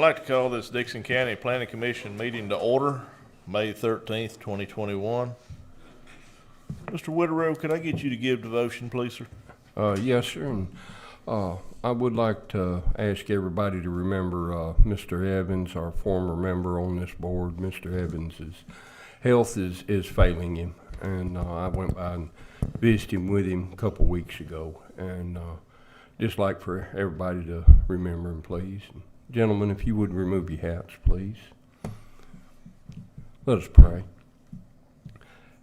I'd like to call this Dickson County Planning Commission meeting to order, May 13th, 2021. Mr. Whitterow, could I get you to give devotion, please, sir? Yes, sir. And, I would like to ask everybody to remember Mr. Evans, our former member on this board. Mr. Evans' health is failing him, and I went by and visited him with him a couple weeks ago, and just like for everybody to remember him, please. Gentlemen, if you would remove your hats, please. Let us pray.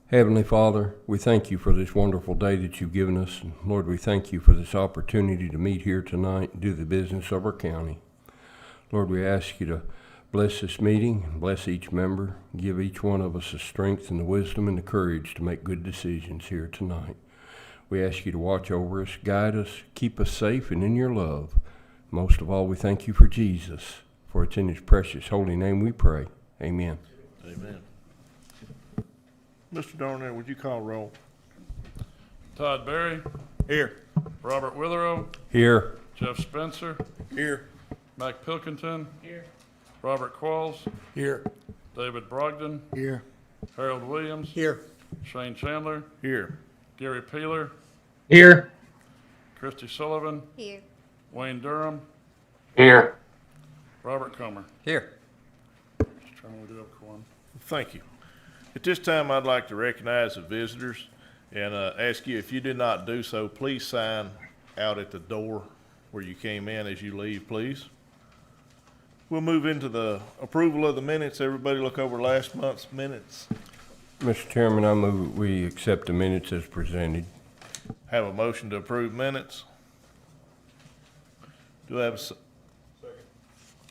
Heavenly Father, we thank you for this wonderful day that you've given us. And Lord, we thank you for this opportunity to meet here tonight and do the business of our county. Lord, we ask you to bless this meeting and bless each member. Give each one of us the strength and the wisdom and the courage to make good decisions here tonight. We ask you to watch over us, guide us, keep us safe and in your love. Most of all, we thank you for Jesus, for it's in his precious holy name we pray. Amen. Amen. Mr. Darnell, would you call roll? Todd Berry. Here. Robert Witherow. Here. Jeff Spencer. Here. Mike Pilkington. Here. Robert Qualls. Here. David Brogdon. Here. Harold Williams. Here. Shane Chandler. Here. Gary Peeler. Here. Christy Sullivan. Here. Wayne Durham. Here. Robert Comer. Here. Mr. Chairman, we do have quorum. Thank you. At this time, I'd like to recognize the visitors and ask you, if you did not do so, please sign out at the door where you came in as you leave, please. We'll move into the approval of the minutes. Everybody look over last month's minutes. Mr. Chairman, I move that we accept the minutes as presented. Have a motion to approve minutes. Do I have a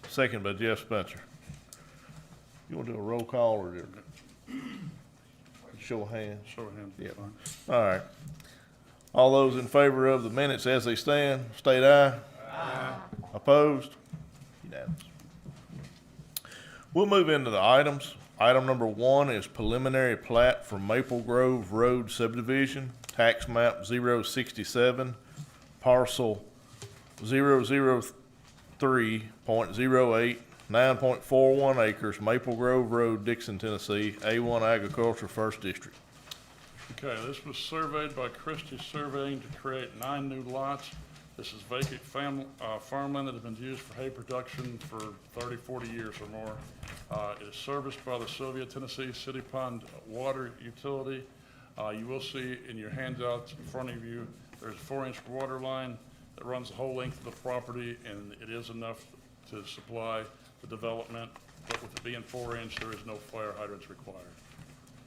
second by Jeff Spencer? You want to do a roll call or show of hands? Show of hands. Yep. Fine. All right. All those in favor of the minutes as they stand, state aye. Aye. Opposed? Unanimous. We'll move into the items. Item number 1 is preliminary plat for Maple Grove Road subdivision, tax map 067, parcel 003.08, 9.41 acres, Maple Grove Road, Dickson, Tennessee, A1 Agriculture, 1st District. Okay, this was surveyed by Christie Surveying to create 9 new lots. This is vacant farmland that has been used for hay production for 30, 40 years or more. It is serviced by the Sylvia, Tennessee City Pond Water Utility. You will see in your handouts in front of you, there's a 4-inch water line that runs the whole length of the property, and it is enough to supply the development, but with it being 4-inch, there is no fire hydrants required.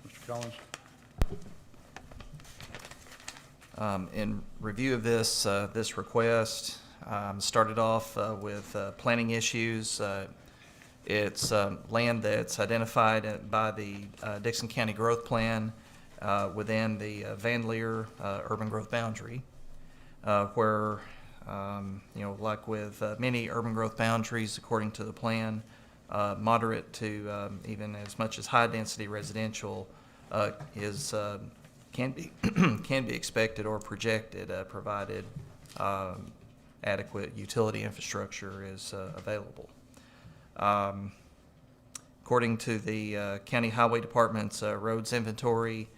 Mr. Collins? In review of this request, started off with planning issues. It's land that's identified by the Dickson County Growth Plan within the Van Leer urban growth boundary, where, like with many urban growth boundaries, according to the plan, moderate to even as much as high-density residential can be expected or projected, provided adequate utility infrastructure is available. According to the County Highway Department's roads inventory,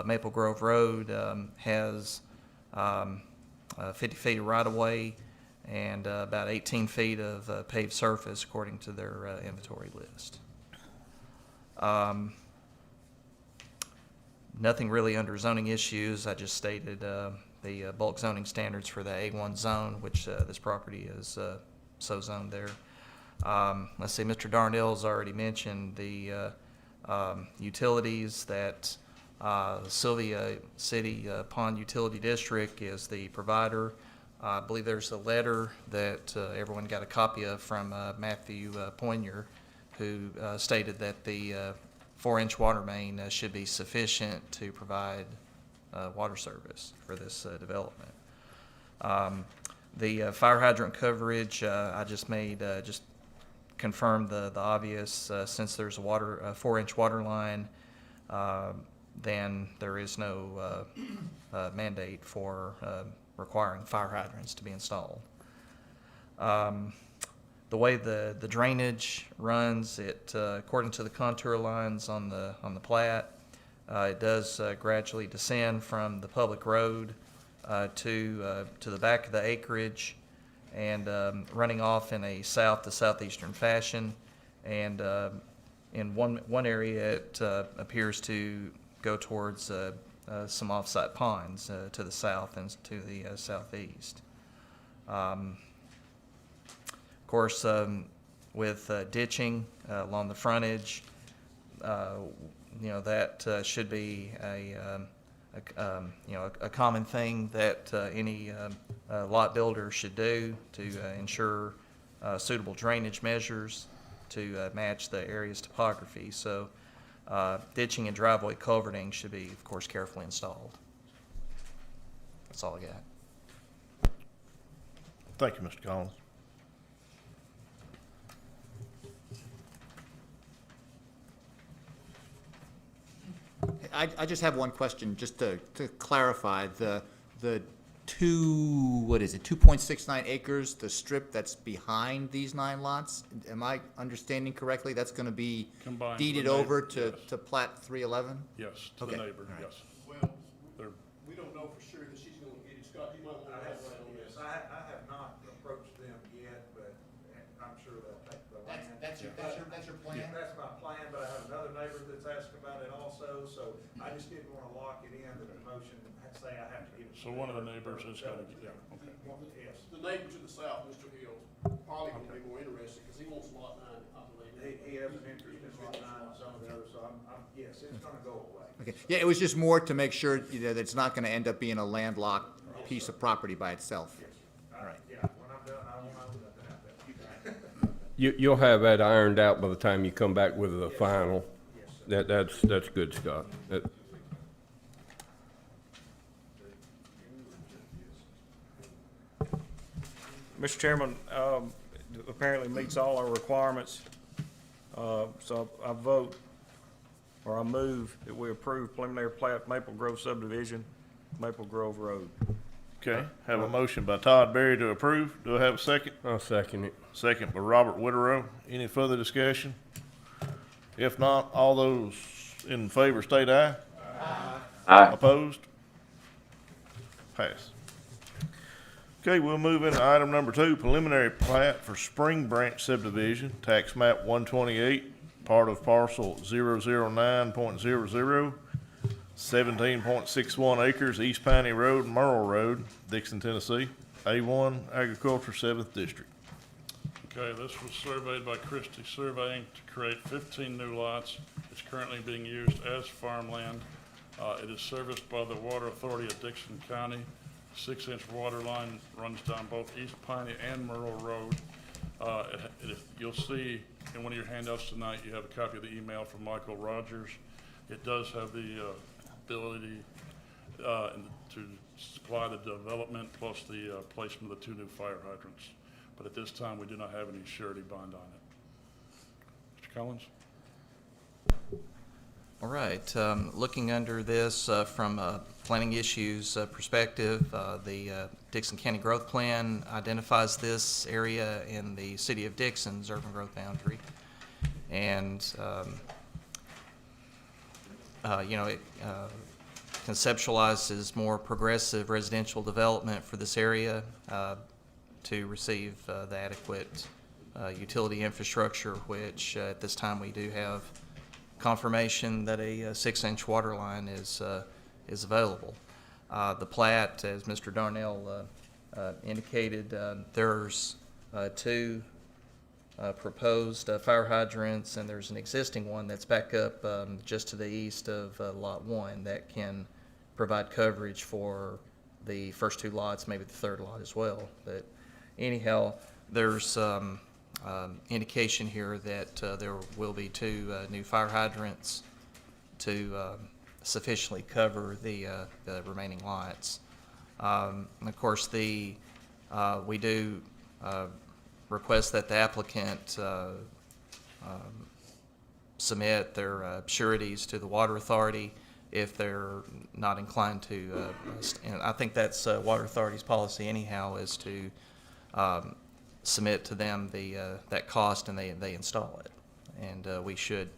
Maple Grove Road has 50 feet of right-of-way and about 18 feet of paved surface, according to their inventory list. Nothing really under zoning issues. I just stated the bulk zoning standards for the A1 zone, which this property is so zoned there. Let's see, Mr. Darnell's already mentioned the utilities that Sylvia City Pond Utility District is the provider. I believe there's a letter that everyone got a copy of from Matthew Poinier, who stated that the 4-inch water main should be sufficient to provide water service for this development. The fire hydrant coverage, I just confirmed the obvious. Since there's a 4-inch water line, then there is no mandate for requiring fire hydrants to be installed. The way the drainage runs, it according to the contour lines on the plat, it does gradually descend from the public road to the back of the acreage, and running off in a south to southeastern fashion. And in one area, it appears to go towards some offsite ponds to the south and to the southeast. Of course, with ditching along the frontage, that should be a common thing that any lot builder should do to ensure suitable drainage measures to match the area's topography. So ditching and driveway culverting should be, of course, carefully installed. That's all I got. Thank you, Mr. Collins. I just have one question, just to clarify, the 2.69 acres, the strip that's behind these 9 lots, am I understanding correctly? That's gonna be Combined with deeded the neighbor, over to, yes. to plat 311? Yes, to the Okay, neighbor, all right. yes. Well, They're- we don't know for sure that she's gonna get it. Scott, you might want to have right on this. I have not approached them yet, but I'm sure they'll take the land. That's your Yeah, that's my plan, but I have another neighbor that's asked about it also, so I just didn't wanna lock it in that the motion, say I have to give it. So one of the neighbors is gonna, yeah, okay. Yes. The neighbor to the south, Mr. Hills, probably gonna be more interested, because he wants lot 9, I believe. He has an interest in lot 9 and some of the others, so yes, it's gonna go away. Okay, yeah, it was just more to make sure that it's not gonna end up being a landlocked piece of property by itself. All right. Yeah, when I'm done, I won't have nothing out there. You'll have that ironed out by the time you come back with the final. Yes, sir. That's good, Scott. Mr. Chairman, apparently meets all our requirements. So I vote, or I move that we approve preliminary plat Maple Grove subdivision, Maple Grove Road. Okay, have a motion by Todd Berry to approve. Do I have a second? I'll second it. Second by Robert Witherow. Any further discussion? If not, all those in favor state aye. Aye. Opposed? Pass. Okay, we'll move into item number 2, preliminary plat for Spring Branch subdivision, tax map 128, part of parcel 009.00, 17.61 acres, East Piney Road, Merle Road, Dickson, Tennessee, A1 Agriculture, 7th District. Okay, this was surveyed by Christie Surveying to create 15 new lots. It's currently being used as farmland. It is serviced by the Water Authority of Dickson County. 6-inch water line runs down both East Piney and Merle Road. You'll see in one of your handouts tonight, you have a copy of the email from Michael Rogers. It does have the ability to supply the development plus the placement of the 2 new fire hydrants. But at this time, we do not have any surety bond on it. Mr. Collins? All right, looking under this from a planning issues perspective, the Dickson County Growth Plan identifies this area in the city of Dixon's urban growth boundary. And, it conceptualizes more progressive residential development for this area to receive the adequate utility infrastructure, which at this time we do have confirmation that a 6-inch water line is available. The plat, as Mr. Darnell indicated, there's 2 proposed fire hydrants, and there's an existing one that's back up just to the east of Lot 1 that can provide coverage for the first 2 lots, maybe the 3rd lot as well. But anyhow, there's indication here that there will be 2 new fire hydrants to sufficiently cover the remaining lots. And of course, we do request that the applicant submit their sureties to the Water Authority if they're not inclined to, and I think that's Water Authority's policy anyhow, is to submit to them that cost, and they install it. And we should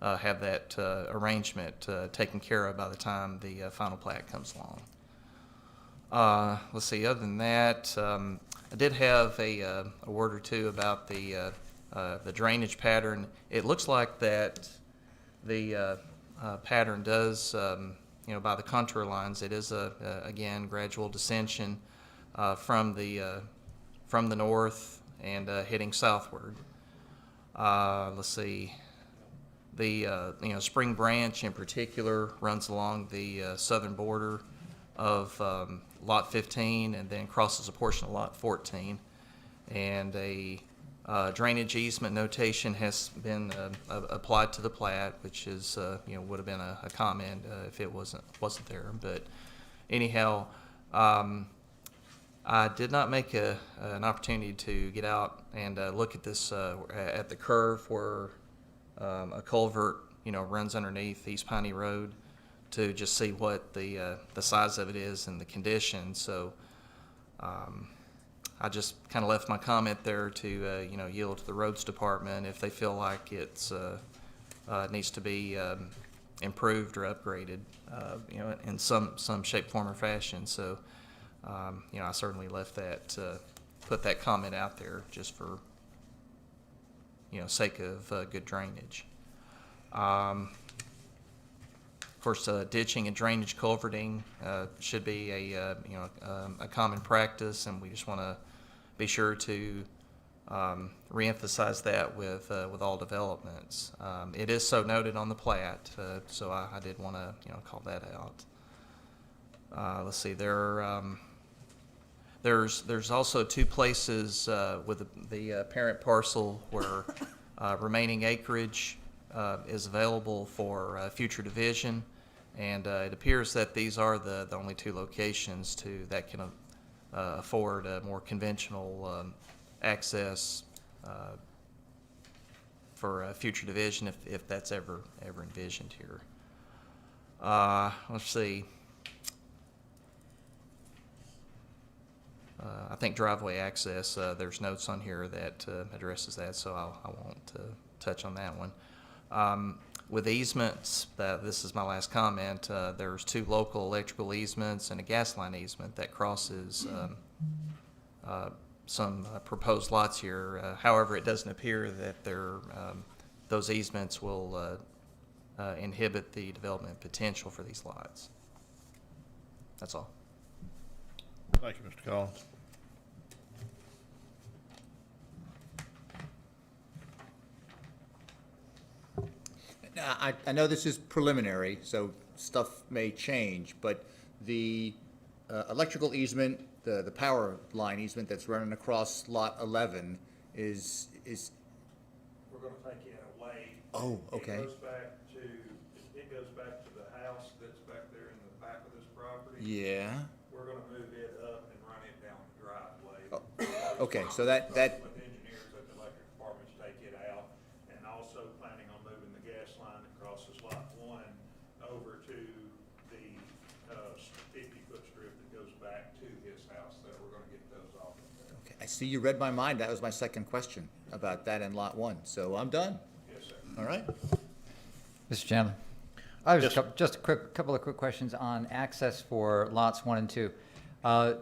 have that arrangement taken care of by the time the final plat comes along. Let's see, other than that, I did have a word or two about the drainage pattern. It looks like that the pattern does, by the contour lines, it is again, gradual descension from the north and heading southward. Let's see, the Spring Branch in particular runs along the southern border of Lot 15 and then crosses a portion of Lot 14. And a drainage easement notation has been applied to the plat, which is would have been a comment if it wasn't there. But anyhow, I did not make an opportunity to get out and look at this at the curve where a culvert runs underneath East Piney Road, to just see what the size of it is and the condition. So I just kind of left my comment there to yield to the roads department if they feel like it's needs to be improved or upgraded in some shape, form, or fashion. So I certainly left that put that comment out there just for sake of good drainage. Of course, ditching and drainage culverting should be a common practice, and we just want to be sure to reemphasize that with all developments. It is so noted on the plat, so I did want to call that out. Let's see, there's also two places with the parent parcel where remaining acreage is available for future division. And it appears that these are the only two locations that can afford a more conventional access for future division if that's ever envisioned here. Let's see. I think driveway access, there's notes on here that addresses that, so I won't touch on that one. With easements, this is my last comment, there's two local electrical easements and a gas line easement that crosses some proposed lots here. However, it doesn't appear that those easements will inhibit the development potential for these lots. That's all. Thank you, Mr. Collins. Now, I know this is preliminary, so stuff may change, but the electrical easement, the power line easement that's running across Lot 11 is, We're gonna take it away. Oh, okay. It goes back to the house that's back there in the back of this property. yeah, We're gonna move it up and run it down the driveway. okay, so that, With engineers at the electric department to take it out, and also planning on moving the gas line that crosses Lot 1 over to the 50-foot strip that goes back to his house there. We're gonna get those off of there. okay, I see you read my mind, that was my second question about that in Lot 1, so I'm done. Yes, sir. All right? Mr. Chairman, I have just a couple of quick questions on access for lots 1 and 2.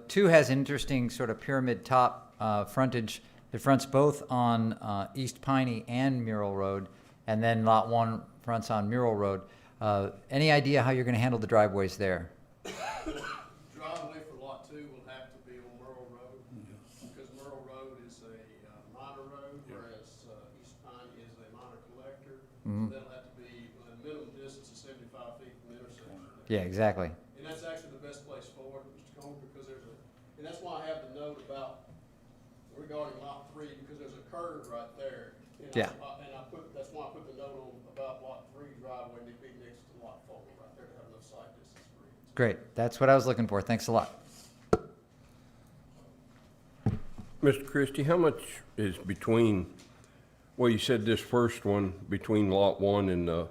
2 has an interesting sort of pyramid top frontage. It fronts both on East Piney and Mural Road, and then lot 1 fronts on Mural Road. Any idea how you're going to handle the driveways there? Driveway for lot 2 will have to be on Merle Road, because Merle Road is a minor road, whereas East Piney is a minor collector. So that'll have to be a minimum distance of 75 feet from the intersection. Yeah, exactly. And that's actually the best place for it, Mr. Combs, because and that's why I have the note about regarding lot 3, because there's a curve right there. And Yeah. That's why I put the note on about lot 3 driveway, to be next to lot 4, right there, to have no side distance for it. Great. That's what I was looking for. Thanks a lot. Mr. Christie, how much is between, well, you said this first one, between lot 1 and,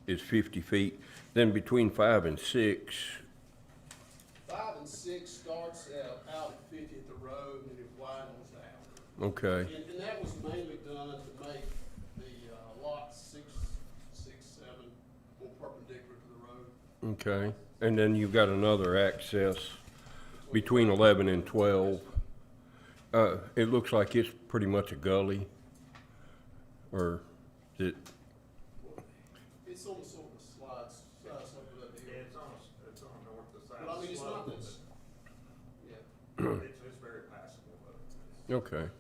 is 50 feet, then between 5 and 6, 5 and 6 starts out at 50 at the road, and it widens out. Okay, And that was mainly done to make the, lot 6, 7 more perpendicular to the road. okay. And then you've got another access between 11 and 12. It looks like it's pretty much a gully, or is it, It's on the sort of slides, slope of that hill. It's on the north to south. But I mean, it's not slope, this, yeah. but it's very passable, though. okay.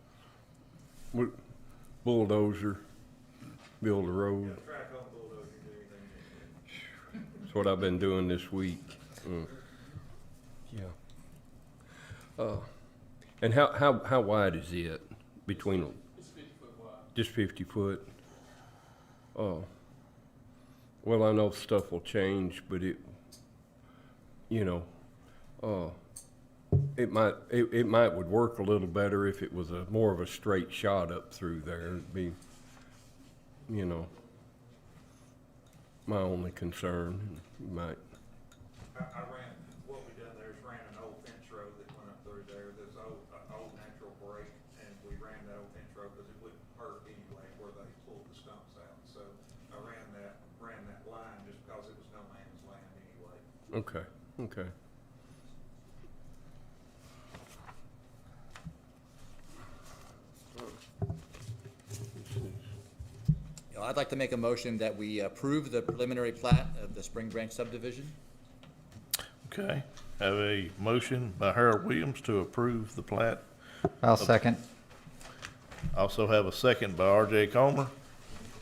Bulldozer, build a road. Yeah, track on bulldozer, do anything. That's what I've been doing this week. Yeah. And how wide is it between, It's 50 foot wide. just 50 foot? Oh. Well, I know stuff will change, but it, you know, it might would work a little better if it was more of a straight shot up through there. It'd be, you know, my only concern. Might. I ran, what we done there is ran an old fence road that went up through there, this old natural break, and we ran that old fence road because it wouldn't hurt anyway where they pulled the stumps out. So I ran that line just because it was no man's land anyway. Okay. Okay. I'd like to make a motion that we approve the preliminary plat of the Spring Branch subdivision. Okay, have a motion by Harold Williams to approve the plat. I'll second. Also have a second by R.J. Comer.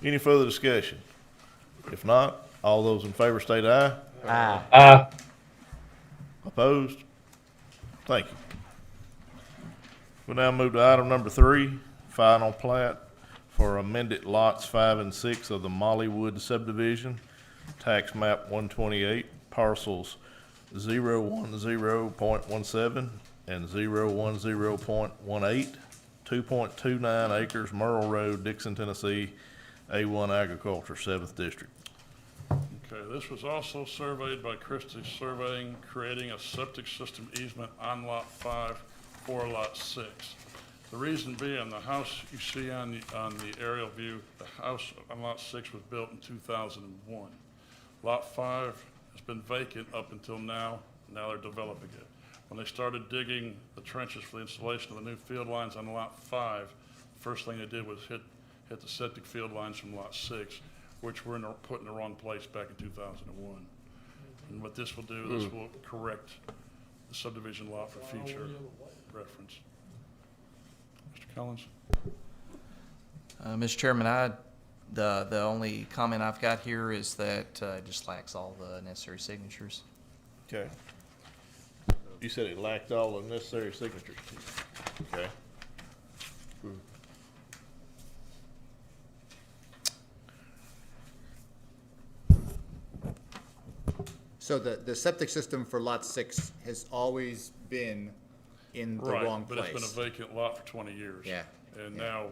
Any further discussion? If not, all those in favor state aye. Aye. Opposed? Thank you. We'll now move to item number 3, final plat for amended lots 5 and 6 of the Mollywood subdivision, tax map 128, parcels 010.17 and 010.18, 2.29 acres, Merle Road, Dickson, Tennessee, A1 Agriculture, 7th District. Okay, this was also surveyed by Christie's Surveying, creating a septic system easement on Lot 5 for Lot 6. The reason being, the house you see on the aerial view, the house on Lot 6 was built in 2001. Lot 5 has been vacant up until now. Now they're developing it. When they started digging the trenches for the installation of the new field lines on Lot 5, the first thing they did was hit the septic field lines from Lot 6, which were put in the wrong place back in 2001. And what this will do, this will correct the subdivision lot for future reference. Mr. Collins? Mr. Chairman, the only comment I've got here is that it just lacks all the necessary signatures. Okay. You said it lacked all the necessary signatures. Okay. So the septic system for Lot 6 has always been in the wrong Right, but it's place. been a vacant lot for 20 years. Yeah, And yeah. now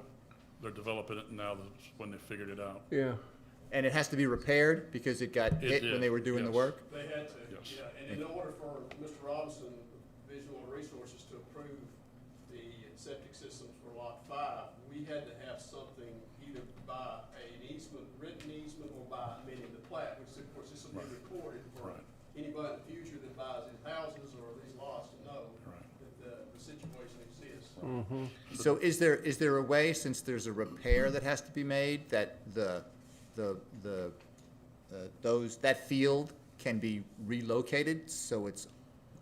they're developing it, and now that's when they figured it out. Yeah. And it has to be repaired because it got It hit when did, they were doing the yes. work? They had to, Yes. yeah, and in order for Mr. Robinson, Division of Water Resources, to approve the septic systems for Lot 5, we had to have something either by an easement, written easement, or by amending the plat, which of course this will be recorded for Right. anybody in the future that buys these houses or these lots to know Right. that the situation exists. So is there a way, since there's a repair that has to be made, that that field can be relocated so it's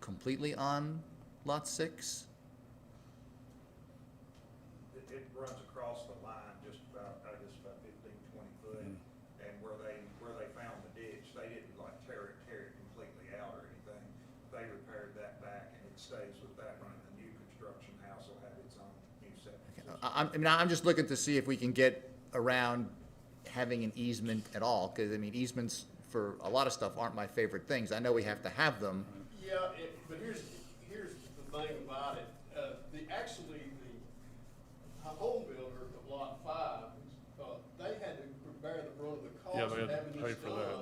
completely on Lot 6? It runs across the line just about, I guess, about 15, 20 foot. And where they found the ditch, they didn't like tear it completely out or anything. They repaired that back and it stays with that running. The new construction house will have its own new septic system. I'm just looking to see if we can get around having an easement at all, because, I mean, easements for a lot of stuff aren't my favorite things. I know we have to have them. Yeah, but here's the thing about it, actually, the home builder of Lot 5, they had to bear the brunt of the Yeah, cost they of had to having pay this for that.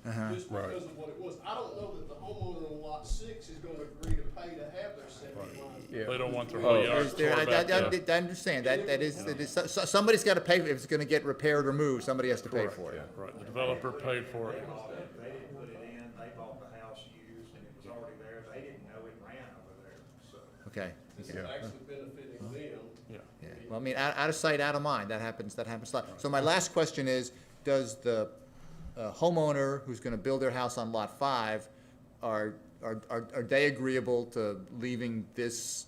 done, just because of what it was. I don't know that the homeowner on Lot 6 is gonna agree to pay to have their septic lines. They don't want their Oh, whole yard There- tore back up. I understand, that is, somebody's gotta pay, if it's gonna get repaired or moved, somebody has to pay for it. Right, the developer paid for it. They didn't put it in, they bought the house used, and it was already there, they didn't know it ran over there, so. Okay. This is actually benefiting them. Yeah. Yeah, well, I mean, out of sight, out of mind, that happens a lot. So my last question is, does the homeowner who's gonna build their house on lot 5, are they agreeable to leaving this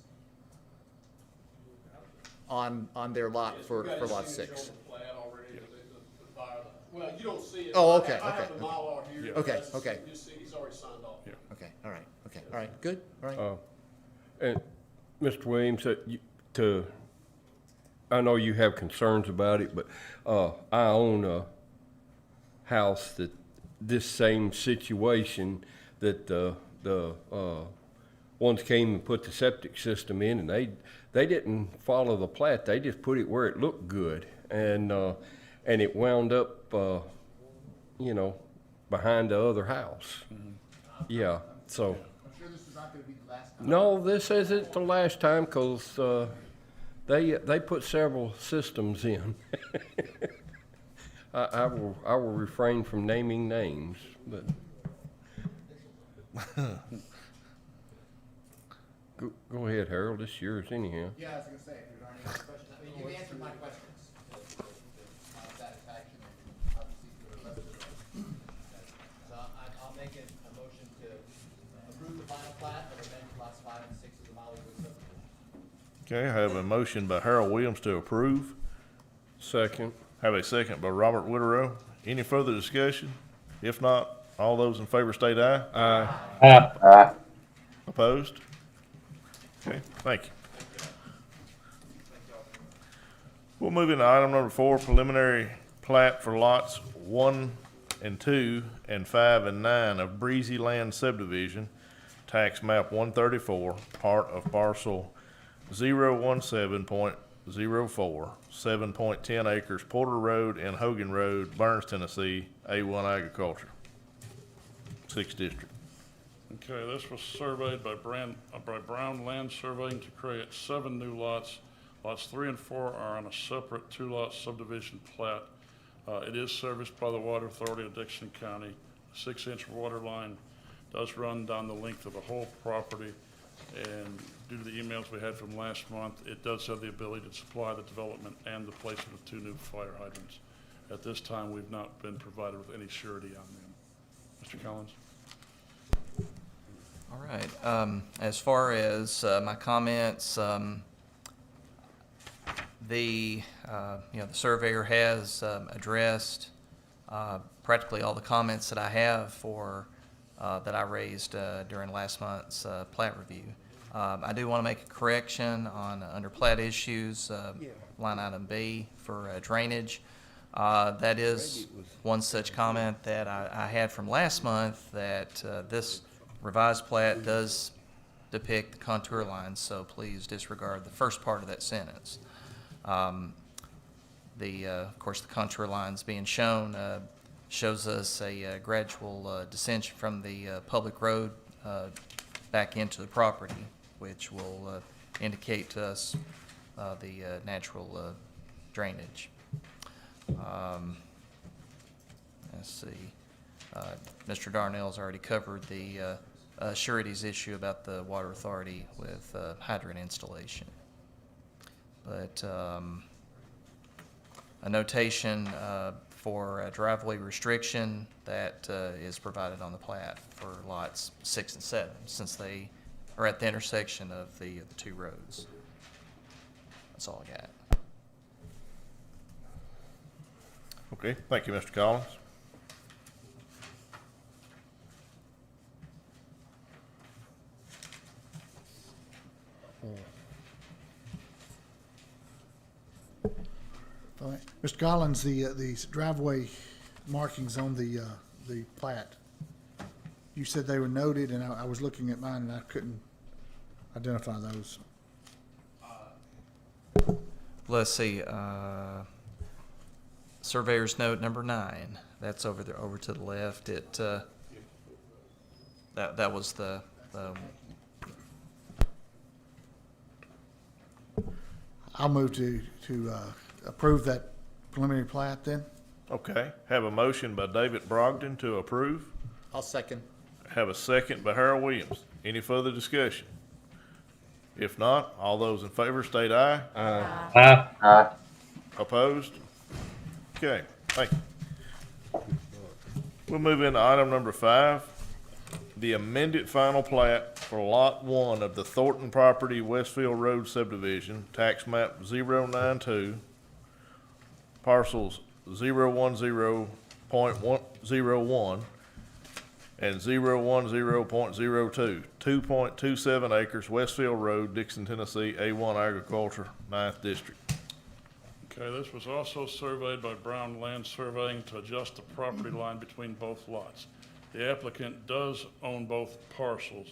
on their lot for We've got lot his signature 6? on the plat already, the buyer, well, you don't see it. Oh, okay, I have okay, the Mylar here. Okay, That's- okay. you see, he's already signed off. Yeah. Okay, all right, good, all right. And Mr. Williams, I know you have concerns about it, but I own a house that this same situation that the ones came and put the septic system in, and they didn't follow the plat. They just put it where it looked good, and it wound up, behind the other house. Yeah, so. I'm sure this is not gonna be the last time. No, this isn't the last time, 'cause they put several systems in. I will refrain from naming names, but. Go ahead, Harold, it's yours anyhow. Yeah, I was gonna say, if there aren't any other questions, I mean, you've answered my questions. My satisfaction, and obviously for the rest of the. So I'll make a motion to approve the final plat of amended lots 5 and 6 of the Mollywood subdivision. Okay, I have a motion by Harold Williams to approve. Second. Have a second by Robert Witherow. Any further discussion? If not, all those in favor state aye. Aye. Opposed? Okay, thank you. We'll move into item number 4, preliminary plat for lots 1 and 2 and 5 and 9 of Breezy Land subdivision, tax map 134, part of parcel 017.04, 7.10 acres, Porter Road and Hogan Road, Burns, Tennessee, A1 agriculture, 6th district. Okay, this was surveyed by Brown Land Surveying to create 7 new lots. Lots 3 and 4 are on a separate 2-lot subdivision plat. It is serviced by the Water Authority of Dickson County. A 6-inch water line does run down the length of the whole property. And due to the emails we had from last month, it does have the ability to supply the development and the placement of 2 new fire hydrants. At this time, we've not been provided with any surety on them. Mr. Collins? All right, as far as my comments, the surveyor has addressed practically all the comments that I have that I raised during last month's plat review. I do want to make a correction on under plat issues, line item B for drainage. That is one such comment that I had from last month, that this revised plat does depict the contour lines, so please disregard the first part of that sentence. Of course, the contour lines being shown shows us a gradual descension from the public road back into the property, which will indicate to us the natural drainage. Let's see. Mr. Darnell's already covered the sureties issue about the water authority with hydrant installation. But a notation for a driveway restriction that is provided on the plat for lots 6 and 7, since they are at the intersection of the 2 roads. That's all I got. Okay, thank you, Mr. Collins. All right. Mr. Collins, the driveway markings on the plat, you said they were noted, and I was looking at mine and I couldn't identify those. Let's see, surveyor's note number 9, that's over there, over to the left. That was the I'll move to approve that preliminary plat then. Okay, have a motion by David Brogdon to approve. I'll second. Have a second by Harold Williams. Any further discussion? If not, all those in favor state aye. Aye. Opposed? Okay, thank you. We'll move into item number 5, the amended final plat for Lot 1 of the Thornton property Westfield Road subdivision, tax map 092, parcels 010.101 and 010.02, 2.27 acres, Westfield Road, Dickson, Tennessee, A1 Agriculture, 9th District. Okay, this was also surveyed by Brown Land Surveying to adjust the property line between both lots. The applicant does own both parcels,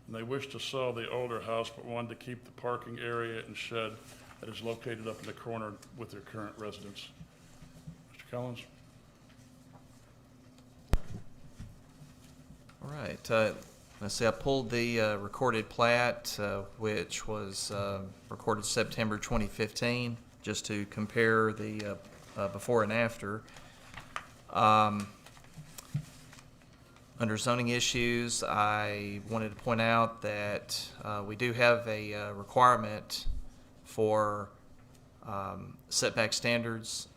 and they wish to sell the older house, but wanted to keep the parking area and shed that is located up in the corner with their current residence. Mr. Collins? All right, let's see, I pulled the recorded plat, which was recorded September 2015, just to compare the before and after. Under zoning issues, I wanted to point out that we do have a requirement for setback standards,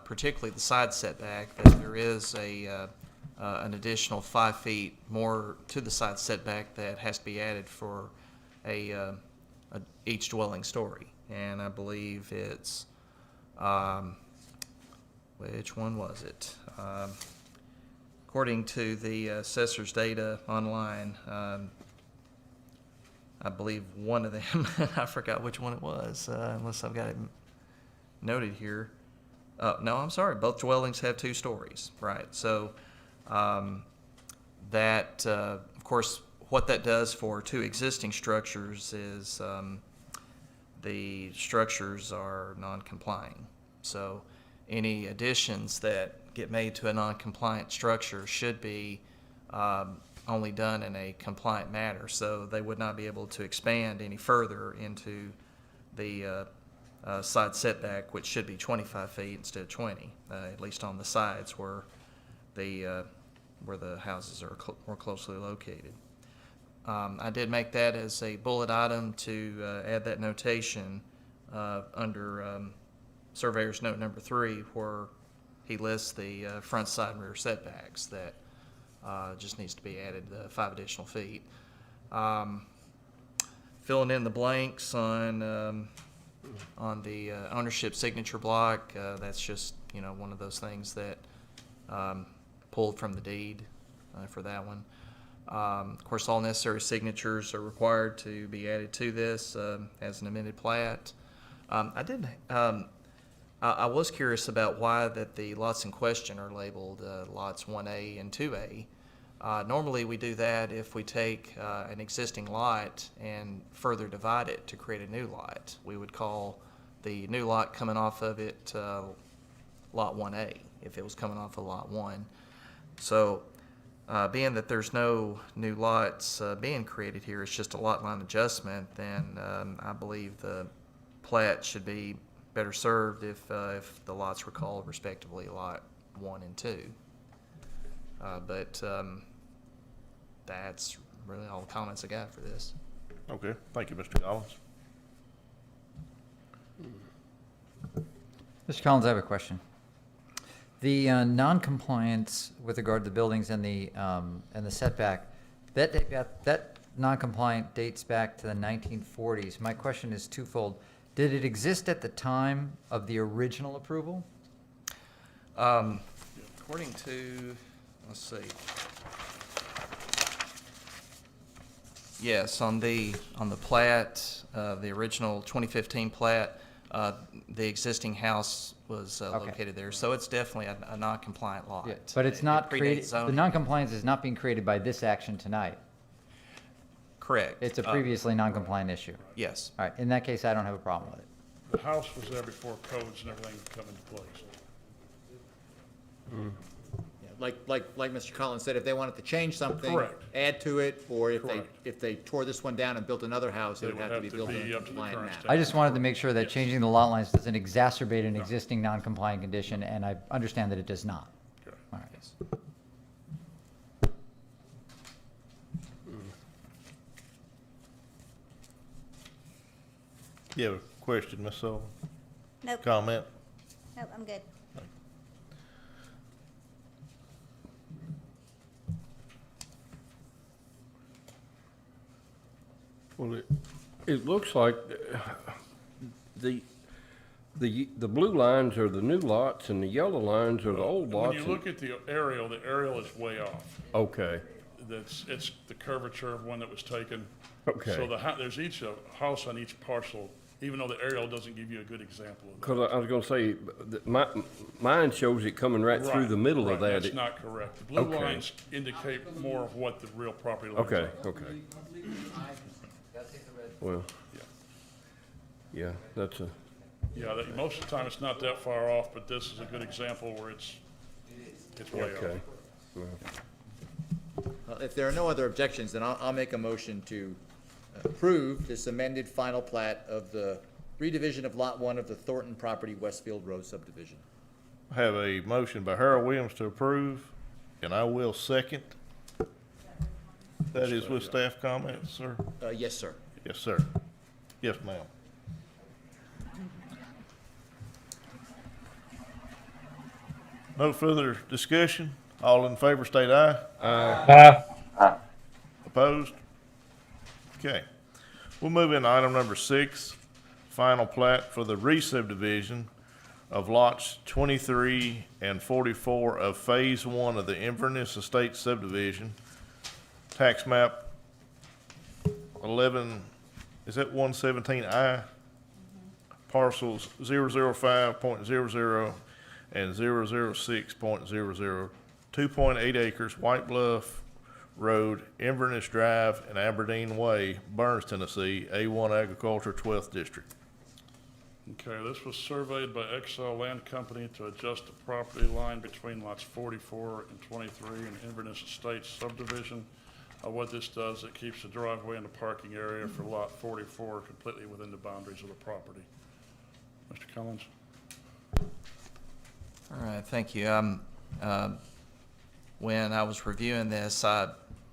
particularly the side setback, that there is an additional 5 feet more to the side setback that has to be added for each dwelling story. And I believe it's, which one was it? According to the assessor's data online, I believe one of them, I forgot which one it was, unless I've got it noted here. No, I'm sorry, both dwellings have 2 stories, right? So that, of course, what that does for 2 existing structures is the structures are non-complying. So any additions that get made to a non-compliant structure should be only done in a compliant manner. So they would not be able to expand any further into the side setback, which should be 25 feet instead of 20, at least on the sides where the houses are more closely located. I did make that as a bullet item to add that notation under Surveyor's Note number 3, where he lists the front, side, and rear setbacks that just needs to be added 5 additional feet. Filling in the blanks on the ownership signature block, that's just, one of those things that pulled from the deed for that one. Of course, all necessary signatures are required to be added to this as an amended plat. I was curious about why that the lots in question are labeled lots 1A and 2A. Normally we do that if we take an existing lot and further divide it to create a new lot. We would call the new lot coming off of it lot 1A if it was coming off of lot 1. So being that there's no new lots being created here, it's just a lot line adjustment, then I believe the plat should be better served if the lots were called respectively lot 1 and 2. But that's really all the comments I got for this. Okay, thank you, Mr. Collins. Mr. Collins, I have a question. The non-compliance with regard to the buildings and the setback, that non-compliant dates back to the 1940s. My question is twofold. Did it exist at the time of the original approval? According to, let's see. Yes, on the plat, the original 2015 plat, the existing house was located there, so it's definitely a non-compliant lot. Yeah, but it's not It predates created, the zoning. non-compliance is not being created by this action tonight. Correct. It's a previously non-compliant issue. Yes. All right, in that case, I don't have a problem with it. The house was there before codes and everything come into place. like Mr. Collins said, if they wanted to change something, Correct. add to it, or Correct. if they tore this one down and built another house, it would have to be built in a up to the compliant current manner. standard. I just wanted to make sure that Yes. changing the lot lines doesn't exacerbate an existing non-compliant condition, and I understand that it does not. Okay. All right. You have a question, Ms. Sullivan? Nope, Comment? nope, I'm good. Well, it looks like the blue lines are the new lots and the yellow lines are the old When lots. you and- look at the aerial is way off. Okay, It's the curvature of one that was taken. Okay. So there's each a house on each parcel, even though the aerial doesn't give you a good example of that. because I was gonna say, mine shows it coming right through the middle of Right, that. that's not correct. The blue Okay. lines indicate more of what the real property lines Okay, are. okay. Well, yeah, that's a, Yeah, most of the time it's not that far off, but this is a good example where it's way okay. off. Well, Well, if there are no other objections, then I'll make a motion to approve this amended final plat of the redivision of Lot 1 of the Thornton property Westfield Road subdivision. I have a motion by Harold Williams to approve, and I will second. That is with staff comments, sir? Yes, sir. Yes, sir. Yes, ma'am. No further discussion? All in favor state aye. Aye. Opposed? Okay. We'll move into item number 6, final plat for the re-subdivision of lots 23 and 44 of Phase 1 of the Inverness Estates subdivision, tax map 11, is that 117I? Parcels 005.00 and 006.00, 2.8 acres, White Bluff Road, Inverness Drive, and Aberdeen Way, Burns, Tennessee, A1 Agriculture, 12th District. Okay, this was surveyed by XL Land Company to adjust the property line between lots 44 and 23 in Inverness Estates subdivision. What this does, it keeps the driveway and the parking area for lot 44 completely within the boundaries of the property. Mr. Collins? All right, thank you. When I was reviewing this, I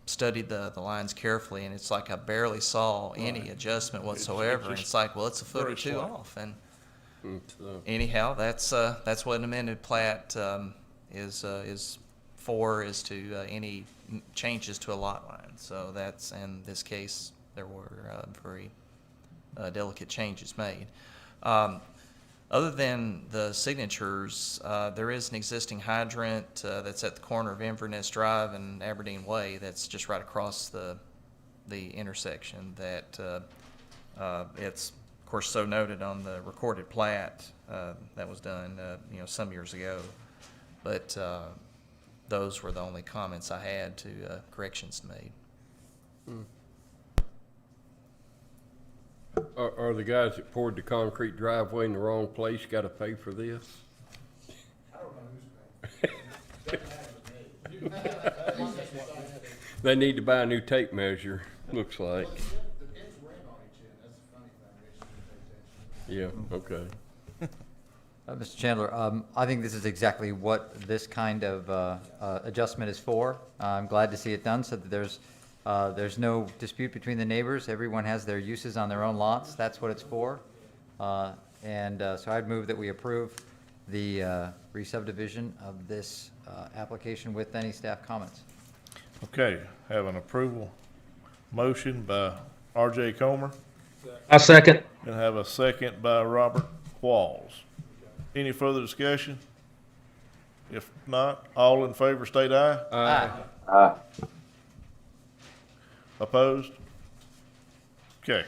studied the lines carefully, and it's like I barely saw any adjustment whatsoever. And it's like, well, it's a foot or very two slight. off. And so, anyhow, that's what an amended plat is for, is to any changes to a lot line. So that's, in this case, there were very delicate changes made. Other than the signatures, there is an existing hydrant that's at the corner of Inverness Drive and Aberdeen Way that's just right across the intersection that it's, of course, so noted on the recorded plat that was done some years ago. But those were the only comments I had to corrections made. are the guys that poured the concrete driveway in the wrong place gotta pay for this? They need to buy a new tape measure, looks like. Yeah, okay. Mr. Chandler, I think this is exactly what this kind of adjustment is for. I'm glad to see it done so that there's no dispute between the neighbors. Everyone has their uses on their own lots. That's what it's for. So I'd move that we approve the re-subdivision of this application with any staff comments. Okay, have an approval motion by R.J. Comer, I second. and have a second by Robert Qualls. Any further discussion? If not, all in favor state aye. Aye. Opposed? Okay.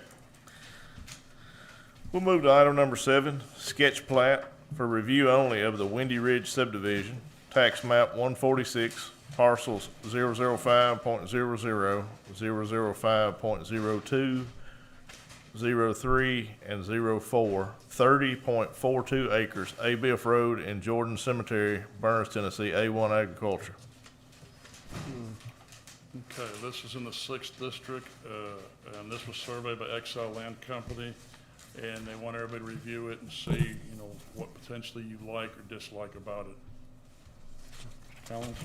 We'll move to item number 7, sketch plat for review only of the Windy Ridge subdivision, tax map 146, parcels 005.00, 005.02, 03, and 04, 30.42 acres, A. Biff Road and Jordan Cemetery, Burns, Tennessee, A1 Agriculture. Okay, this is in the 6th district, and this was surveyed by Exile Land Company, and they want everybody to review it and see, what potentially you like or dislike about it. Collins?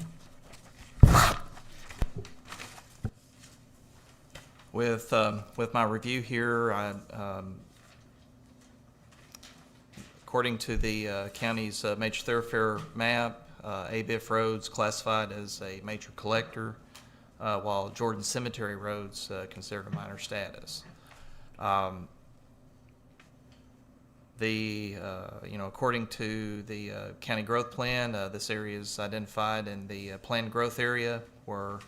With my review here, according to the county's major thoroughfare map, ABIF roads classified as a major collector, while Jordan Cemetery roads considered a minor status. According to the county growth plan, this area is identified in the planned growth area where,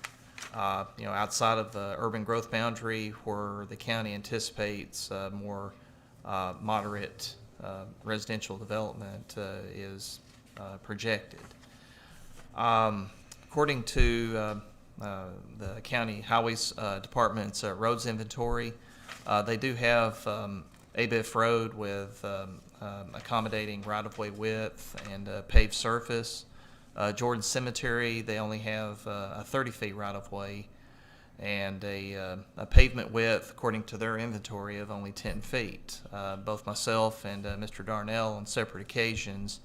outside of the urban growth boundary where the county anticipates more moderate residential development is projected. According to the county highways department's roads inventory, they do have ABIF road with accommodating right-of-way width and paved surface. Jordan Cemetery, they only have a 30 feet right-of-way and a pavement width, according to their inventory, of only 10 feet. Both myself and Mr. Darnell on separate occasions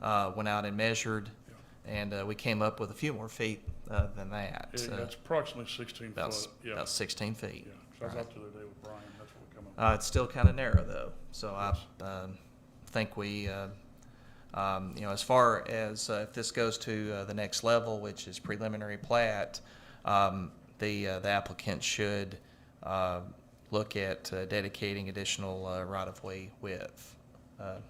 went out and measured, and we came up with a few more feet than that. It's approximately 16 foot. About 16 feet. Yeah, so I was out there today with Brian, that's what we're coming up. It's still kind of narrow, though. So I think we, as far as if this goes to the next level, which is preliminary plat, the applicant should look at dedicating additional right-of-way width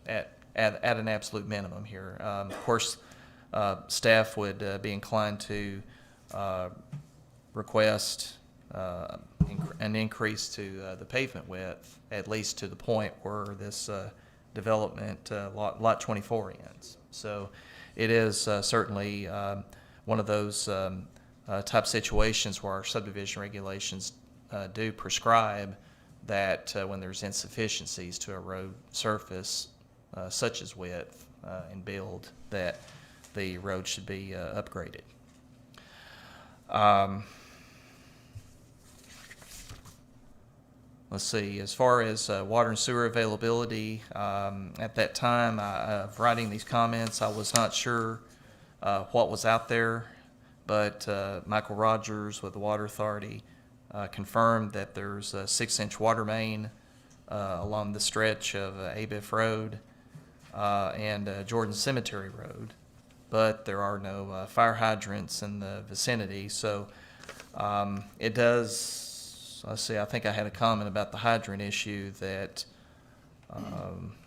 at an absolute minimum here. Of course, staff would be inclined to request an increase to the pavement width, at least to the point where this development lot 24 ends. So it is certainly one of those type situations where our subdivision regulations do prescribe that when there's insufficiencies to a road surface, such as width and build, that the road should be upgraded. Let's see, as far as water and sewer availability, at that time of writing these comments, I was not sure what was out there, but Michael Rogers with the Water Authority confirmed that there's a 6-inch water main along the stretch of ABIF Road and Jordan Cemetery Road, but there are no fire hydrants in the vicinity. So it does, let's see, I think I had a comment about the hydrant issue that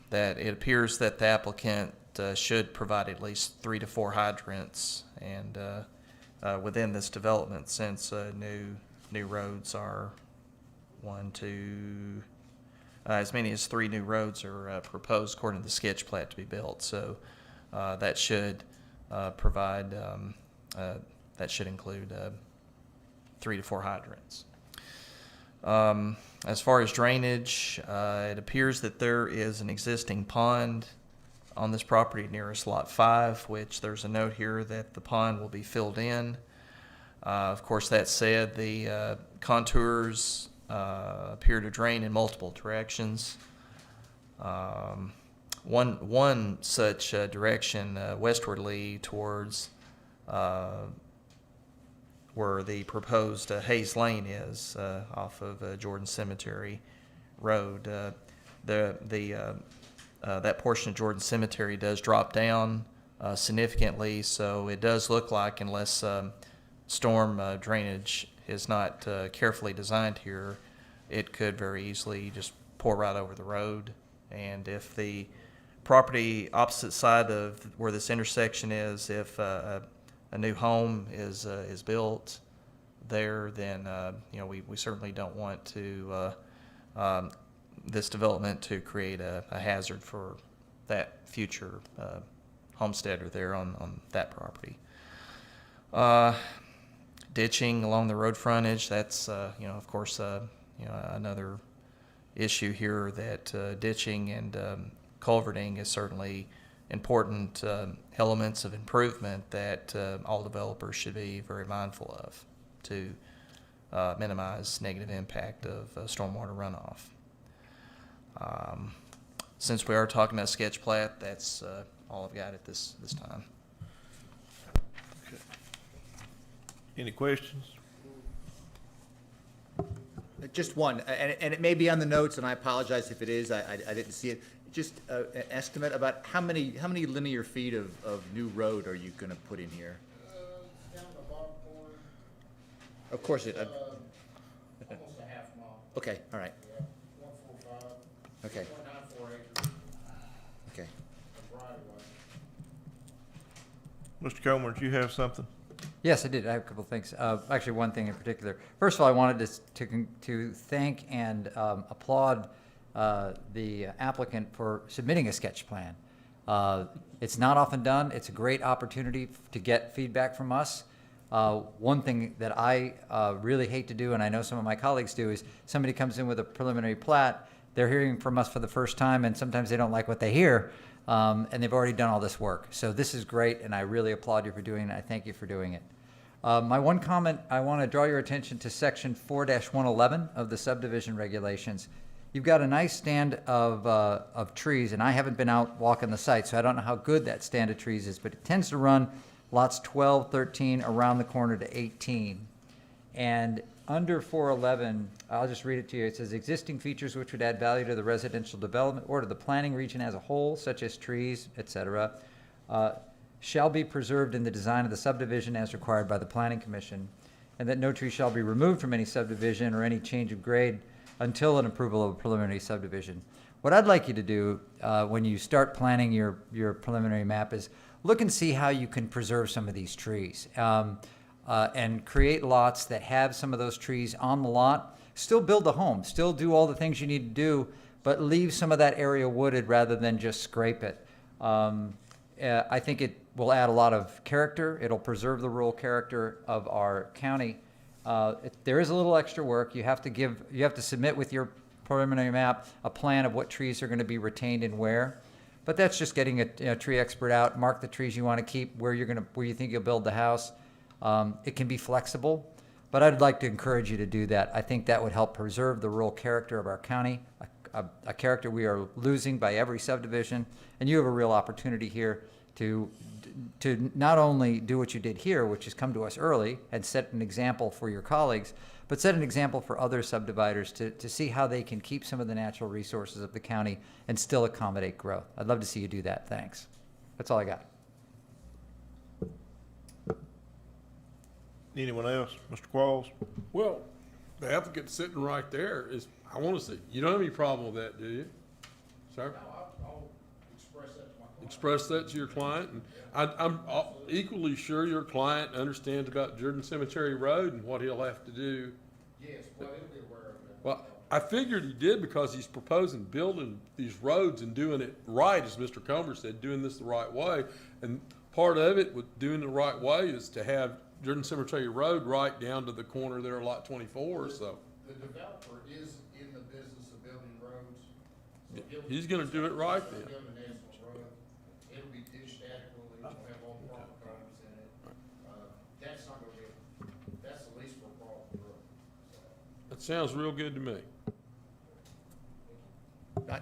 that it appears that the applicant should provide at least 3 to 4 hydrants and within this development, since new roads are as many as 3 new roads are proposed according to the sketch plat to be built. So that should provide, that should include 3 to 4 hydrants. As far as drainage, it appears that there is an existing pond on this property nearest lot 5, which there's a note here that the pond will be filled in. Of course, that said, the contours appear to drain in multiple directions. One such direction westwardly towards where the proposed Hayes Lane is off of Jordan Cemetery Road. That portion of Jordan Cemetery does drop down significantly, so it does look like, unless storm drainage is not carefully designed here, it could very easily just pour right over the road. And if the property opposite side of where this intersection is, if a new home is built there, then we certainly don't want to this development to create a hazard for that future homesteader there on that property. Ditching along the road frontage, that's of course another issue here, that ditching and culverting is certainly important elements of improvement that all developers should be very mindful of to minimize negative impact of stormwater runoff. Since we are talking about sketch plat, that's all I've got at this time. Any questions? Just one, and it may be on the notes, and I apologize if it is, I didn't see it. Just an estimate about how many linear feet of new road are you gonna put in here? Down the bottom corner, Of course it, almost a half mile, okay, all right, yeah, 145, okay, 194 acres okay. of right of way. Mr. Comer, do you have something? Yes, I did. I have a couple of things. Actually, one thing in particular. First of all, I wanted to thank and applaud the applicant for submitting a sketch plan. It's not often done. It's a great opportunity to get feedback from us. One thing that I really hate to do, and I know some of my colleagues do, is somebody comes in with a preliminary plat, they're hearing from us for the first time, and sometimes they don't like what they hear, and they've already done all this work. So this is great, and I really applaud you for doing it. I thank you for doing it. My one comment, I want to draw your attention to section 4-111 of the subdivision regulations. You've got a nice stand of trees, and I haven't been out walking the site, so I don't know how good that stand of trees is, but it tends to run lots 12, 13, around the corner to 18. And under 411, I'll just read it to you. It says, existing features which would add value to the residential development or to the planning region as a whole, such as trees, etc., shall be preserved in the design of the subdivision as required by the Planning Commission, and that no tree shall be removed from any subdivision or any change of grade until an approval of a preliminary subdivision. What I'd like you to do when you start planning your preliminary map is look and see how you can preserve some of these trees and create lots that have some of those trees on the lot. Still build the home, still do all the things you need to do, but leave some of that area wooded rather than just scrape it. I think it will add a lot of character. It'll preserve the rural character of our county. There is a little extra work. You have to submit with your preliminary map a plan of what trees are going to be retained and where. But that's just getting a tree expert out, mark the trees you want to keep, where you think you'll build the house. It can be flexible, but I'd like to encourage you to do that. I think that would help preserve the rural character of our county, a character we are losing by every subdivision. And you have a real opportunity here to not only do what you did here, which is come to us early and set an example for your colleagues, but set an example for other subdividers to see how they can keep some of the natural resources of the county and still accommodate growth. I'd love to see you do that. Thanks. That's all I got. Anyone else? Mr. Qualls? Well, the applicant sitting right there is, I want to see, you don't have any problem with that, do you? Sir? I'll express that to my client. Express that to your client, and I'm equally sure your client understands about Jordan Cemetery Road and what he'll have to do. Yes, well, he'll be aware of it. Well, I figured he did because he's proposing building these roads and doing it right, as Mr. Comer said, doing this the right way. And part of it with doing the right way is to have Jordan Cemetery Road right down to the corner there of lot 24, so. The developer is in the business of building roads. So He's gonna do it right then. He'll build an asphalt road. It'll be ditched adequately, it'll have all the proper cones in it. That's not gonna be, that's the least of a problem for us. That sounds real good to me.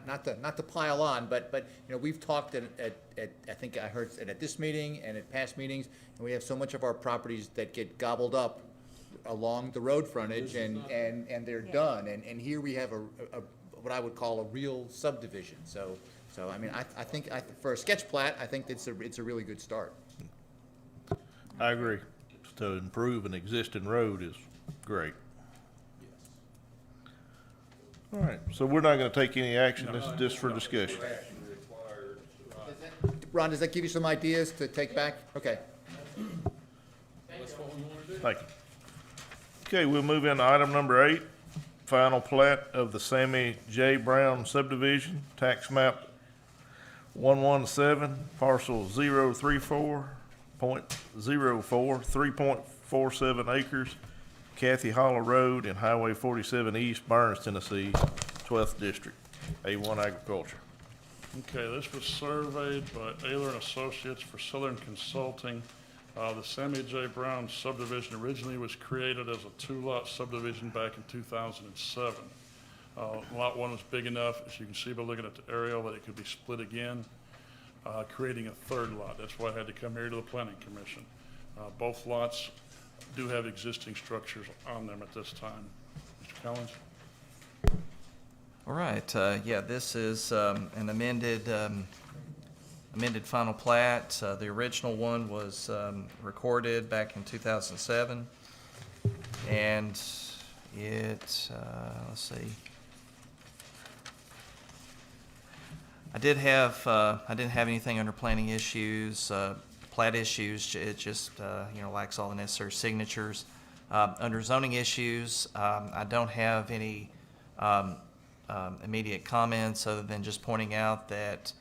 Not to pile on, but you know, we've talked at I think I heard at this meeting and at past meetings, and we have so much of our properties that get gobbled up along the road frontage and they're done. And here we have a what I would call a real subdivision. So I mean, I think for a sketch plat, I think it's a really good start. I agree. To improve an existing road is great. All right, so we're not gonna take any action, this is just for discussion. Ron, does that give you some ideas to take back? Okay. Thank you. Okay, we'll move into item number 8, final plat of the Sammy J. Brown subdivision, tax map 117, parcel 034.04, 3.47 acres, Kathy Hollow Road and Highway 47 East, Burns, Tennessee, 12th District, A1 Agriculture. Okay, this was surveyed by Ayler and Associates for Southern Consulting. The Sammy J. Brown subdivision originally was created as a two-lot subdivision back in 2007. Lot 1 was big enough, as you can see by looking at the aerial, that it could be split again, creating a third lot. That's why I had to come here to the Planning Commission. Both lots do have existing structures on them at this time. Mr. Collins? All right, yeah, this is an amended final plat. The original one was recorded back in 2007, and it, let's see. I didn't have anything under planning issues, plat issues. It just lacks all the necessary signatures. Under zoning issues, I don't have any immediate comments other than just pointing out that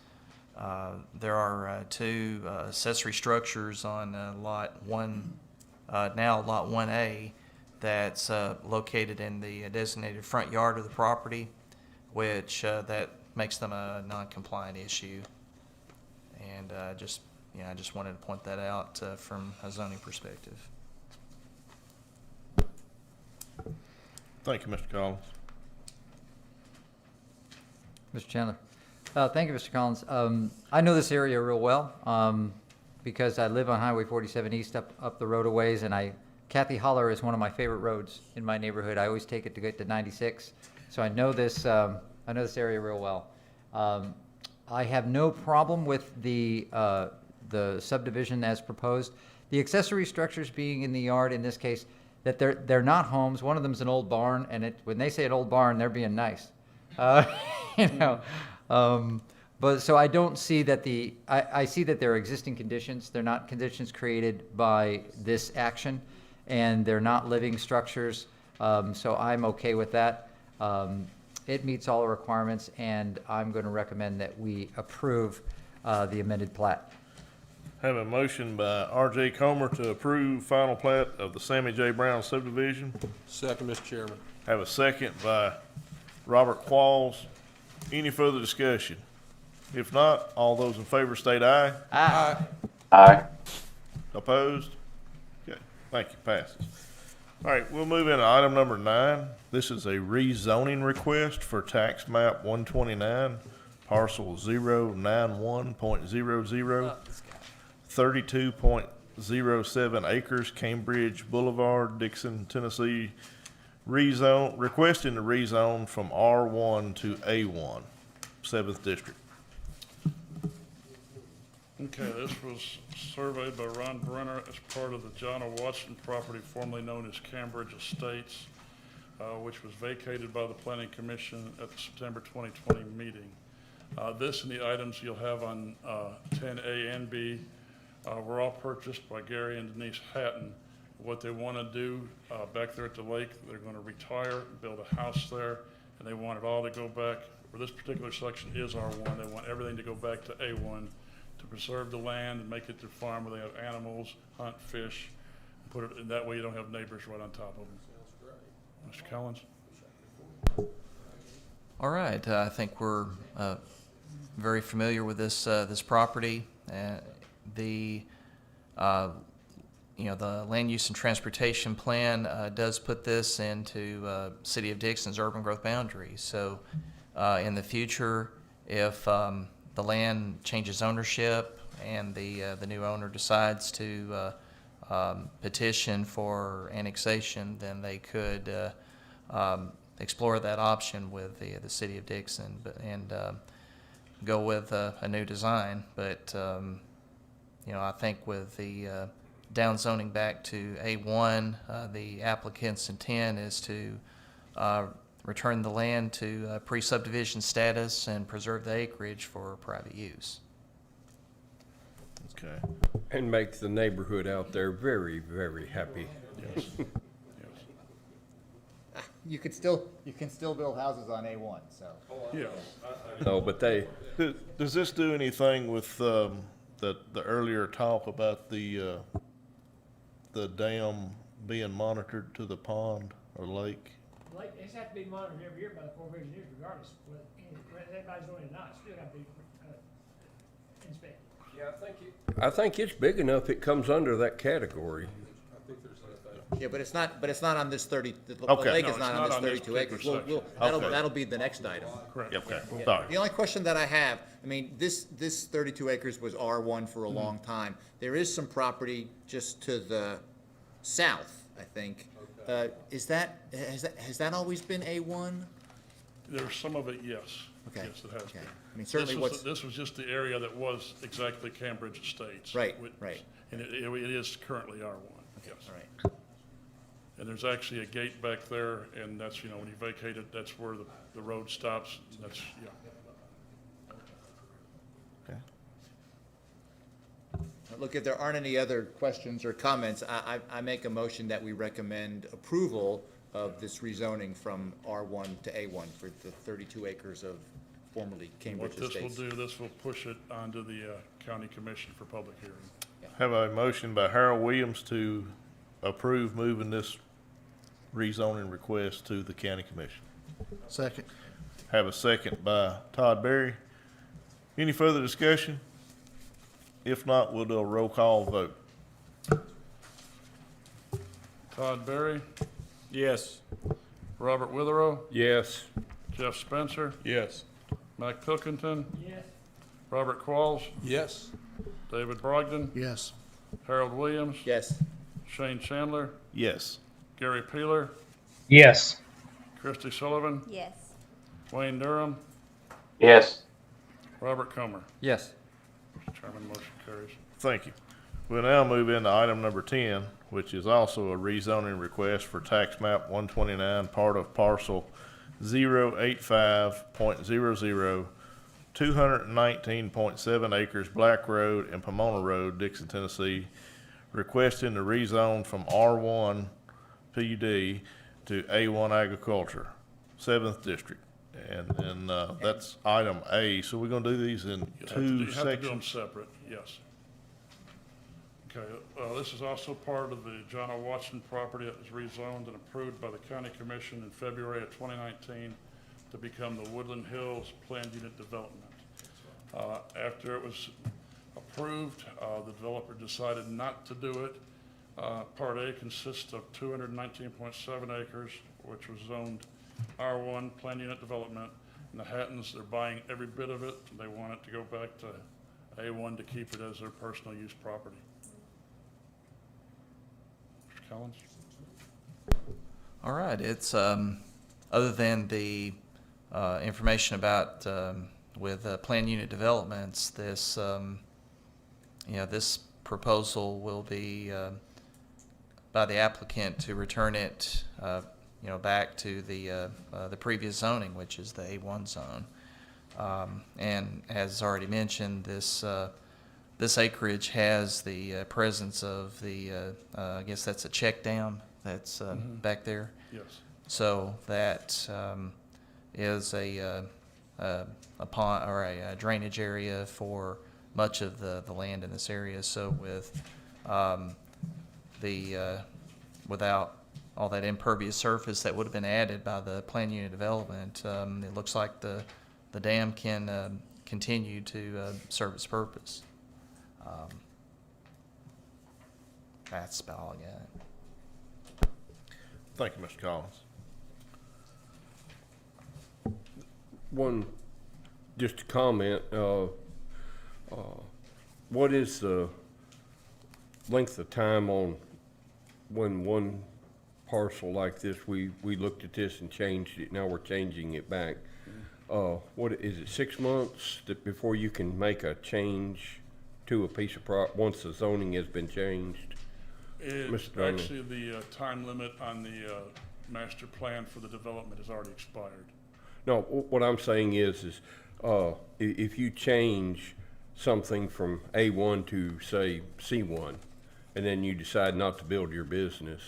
there are two accessory structures on lot 1, now lot 1A, that's located in the designated front yard of the property, which that makes them a non-compliant issue. And I just wanted to point that out from a zoning perspective. Thank you, Mr. Collins. Mr. Chandler. Thank you, Mr. Collins. I know this area real well because I live on Highway 47 East up the road a ways, and Kathy Holler is one of my favorite roads in my neighborhood. I always take it to get to 96, so I know this area real well. I have no problem with the subdivision as proposed. The accessory structures being in the yard in this case, that they're not homes. One of them's an old barn, and when they say an old barn, they're being nice. But so I don't see that I see that there are existing conditions. They're not conditions created by this action, and they're not living structures. So I'm okay with that. It meets all the requirements, and I'm going to recommend that we approve the amended plat. Have a motion by R.J. Comer to approve final plat of the Sammy J. Brown subdivision. Second, Mr. Chairman. Have a second by Robert Qualls. Any further discussion? If not, all those in favor state aye. Aye. Aye. Opposed? Okay, thank you, passes. All right, we'll move into item number 9. This is a rezoning request for tax map 129, parcel 091.00, 32.07 acres, Cambridge Boulevard, Dickson, Tennessee. Requesting the rezone from R1 to A1, 7th District. Okay, this was surveyed by Ron Brenner as part of the John O. Watson property formerly known as Cambridge Estates, which was vacated by the Planning Commission at the September 2020 meeting. This and the items you'll have on 10A and B were all purchased by Gary and Denise Hatton. What they want to do back there at the lake, they're going to retire, build a house there, and they want it all to go back, where this particular section is R1, they want everything to go back to A1 to preserve the land and make it their farm where they have animals, hunt, fish, and put it, and that way you don't have neighbors right on top of them. Mr. Collins? All right, I think we're very familiar with this property. The land use and transportation plan does put this into City of Dickson's urban growth boundaries. So in the future, if the land changes ownership and the new owner decides to petition for annexation, then they could explore that option with the City of Dickson and go with a new design. But I think with the downzoning back to A1, the applicant's intent is to return the land to pre-subdivision status and preserve the acreage for private use. Okay. And make the neighborhood out there very, very happy. Yes. You can still build houses on A1, so. Yeah. No, but Does this do anything with the earlier talk about the dam being monitored to the pond or lake? Like, it's have to be monitored every year by the Corps of Engineers regardless, whether anybody's doing it or not, it's still got to be inspected. Yeah, I think it's big enough, it comes under that category. Yeah, but it's not on this 30, the Okay. lake No, is it's not on not this on this 32 acres. particular That'll be the next item. Correct. Okay, sorry. The only question that I have, I mean, this 32 acres was R1 for a Mm-hmm. long time. There is some property just to the south, I think. Has that always been A1? There's some of it, yes. Okay, Yes, it has okay. been. I mean, certainly what's, This was just the area that was exactly Cambridge Estates. Right, which- right. And it is currently R1, yes. all right. And there's actually a gate back there, and that's, when you vacate it, that's where the road stops. That's, yeah. Look, if there aren't any other questions or comments, I make a motion that we recommend approval of this rezoning from R1 to A1 for the 32 acres of formerly Cambridge What this Estates. will do, this will push it onto the county commission for public hearing. Have a motion by Harold Williams to approve moving this rezoning request to the county commission. Second. Have a second by Todd Berry. Any further discussion? If not, we'll do a roll call vote. Todd Berry, Yes. Robert Witherow, Yes. Jeff Spencer, Yes. Mac Pilkington, Yes. Robert Qualls, Yes. David Brogdon, Yes. Harold Williams, Yes, Shane Chandler, Yes. Gary Peeler, Yes. Christy Sullivan, Yes. Wayne Durham, Yes. Robert Comer. Yes. Mr. Chairman, motion carries. Thank you. We'll now move into item number 10, which is also a rezoning request for tax map 129, part of parcel 085.00, 219.7 acres, Black Road and Pomona Road, Dickson, Tennessee, requesting to rezone from R1 PUD to A1 agriculture, 7th district. And that's item A. So we're gonna do these in You have to two do- You have to do them sections. separate, yes. Okay, this is also part of the John O. Watson property that was rezoned and approved by the county commission in February of 2019 to become the Woodland Hills Planned Unit Development. After it was approved, the developer decided not to do it. Part A consists of 219.7 acres, which was zoned R1 Planned Unit Development. And the Hattons, they're buying every bit of it. They want it to go back to A1 to keep it as their personal use property. Mr. Collins? All right, it's, other than the information about, with planned unit developments, this, this proposal will be by the applicant to return it, back to the previous zoning, which is the A1 zone. And as already mentioned, this acreage has the presence of the, I guess that's a check dam that's back there. Yes. So that is a pond or a drainage area for much of the land in this area. So with without all that impervious surface that would have been added by the planned unit development, it looks like the dam can continue to serve its purpose. That's about all I got. Thank you, Mr. Collins. One, just a comment, what is the length of time on when one parcel like this, we looked at this and changed it, now we're changing it back? What, is it 6 months that before you can make a change to a piece of once the zoning has been changed? It's Mr. Darnell. actually the time limit on the master plan for the development has already expired. No, what I'm saying is if you change something from A1 to, say, C1, and then you decide not to build your business,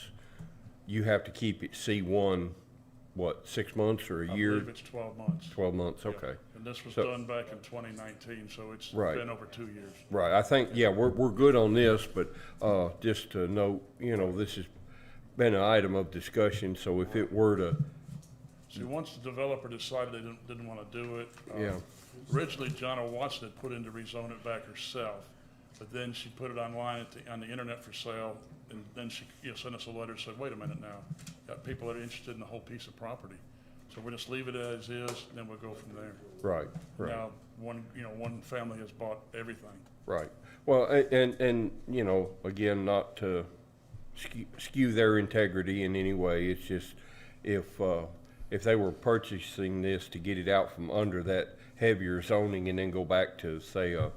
you have to keep it C1, what, 6 months or a year? I believe it's 12 months. 12 months, Yeah. okay. And this was So- done back in 2019, so it's Right. been over 2 years. Right, I think, yeah, we're good on this, but just to note, this has been an item of discussion, so if it were to, See, once the developer decided they didn't want to do it, Yeah. Originally, Jonna Watson had put in to rezone it back herself, but then she put it online on the internet for sale, and then she, sent us a letter and said, wait a minute now, got people that are interested in the whole piece of property. So we'll just leave it as is, and then we'll go from there. Right, right. Now, one family has bought everything. Right. Well, and, again, not to skew their integrity in any way, it's just if they were purchasing this to get it out from under that heavier zoning and then go back to, say, a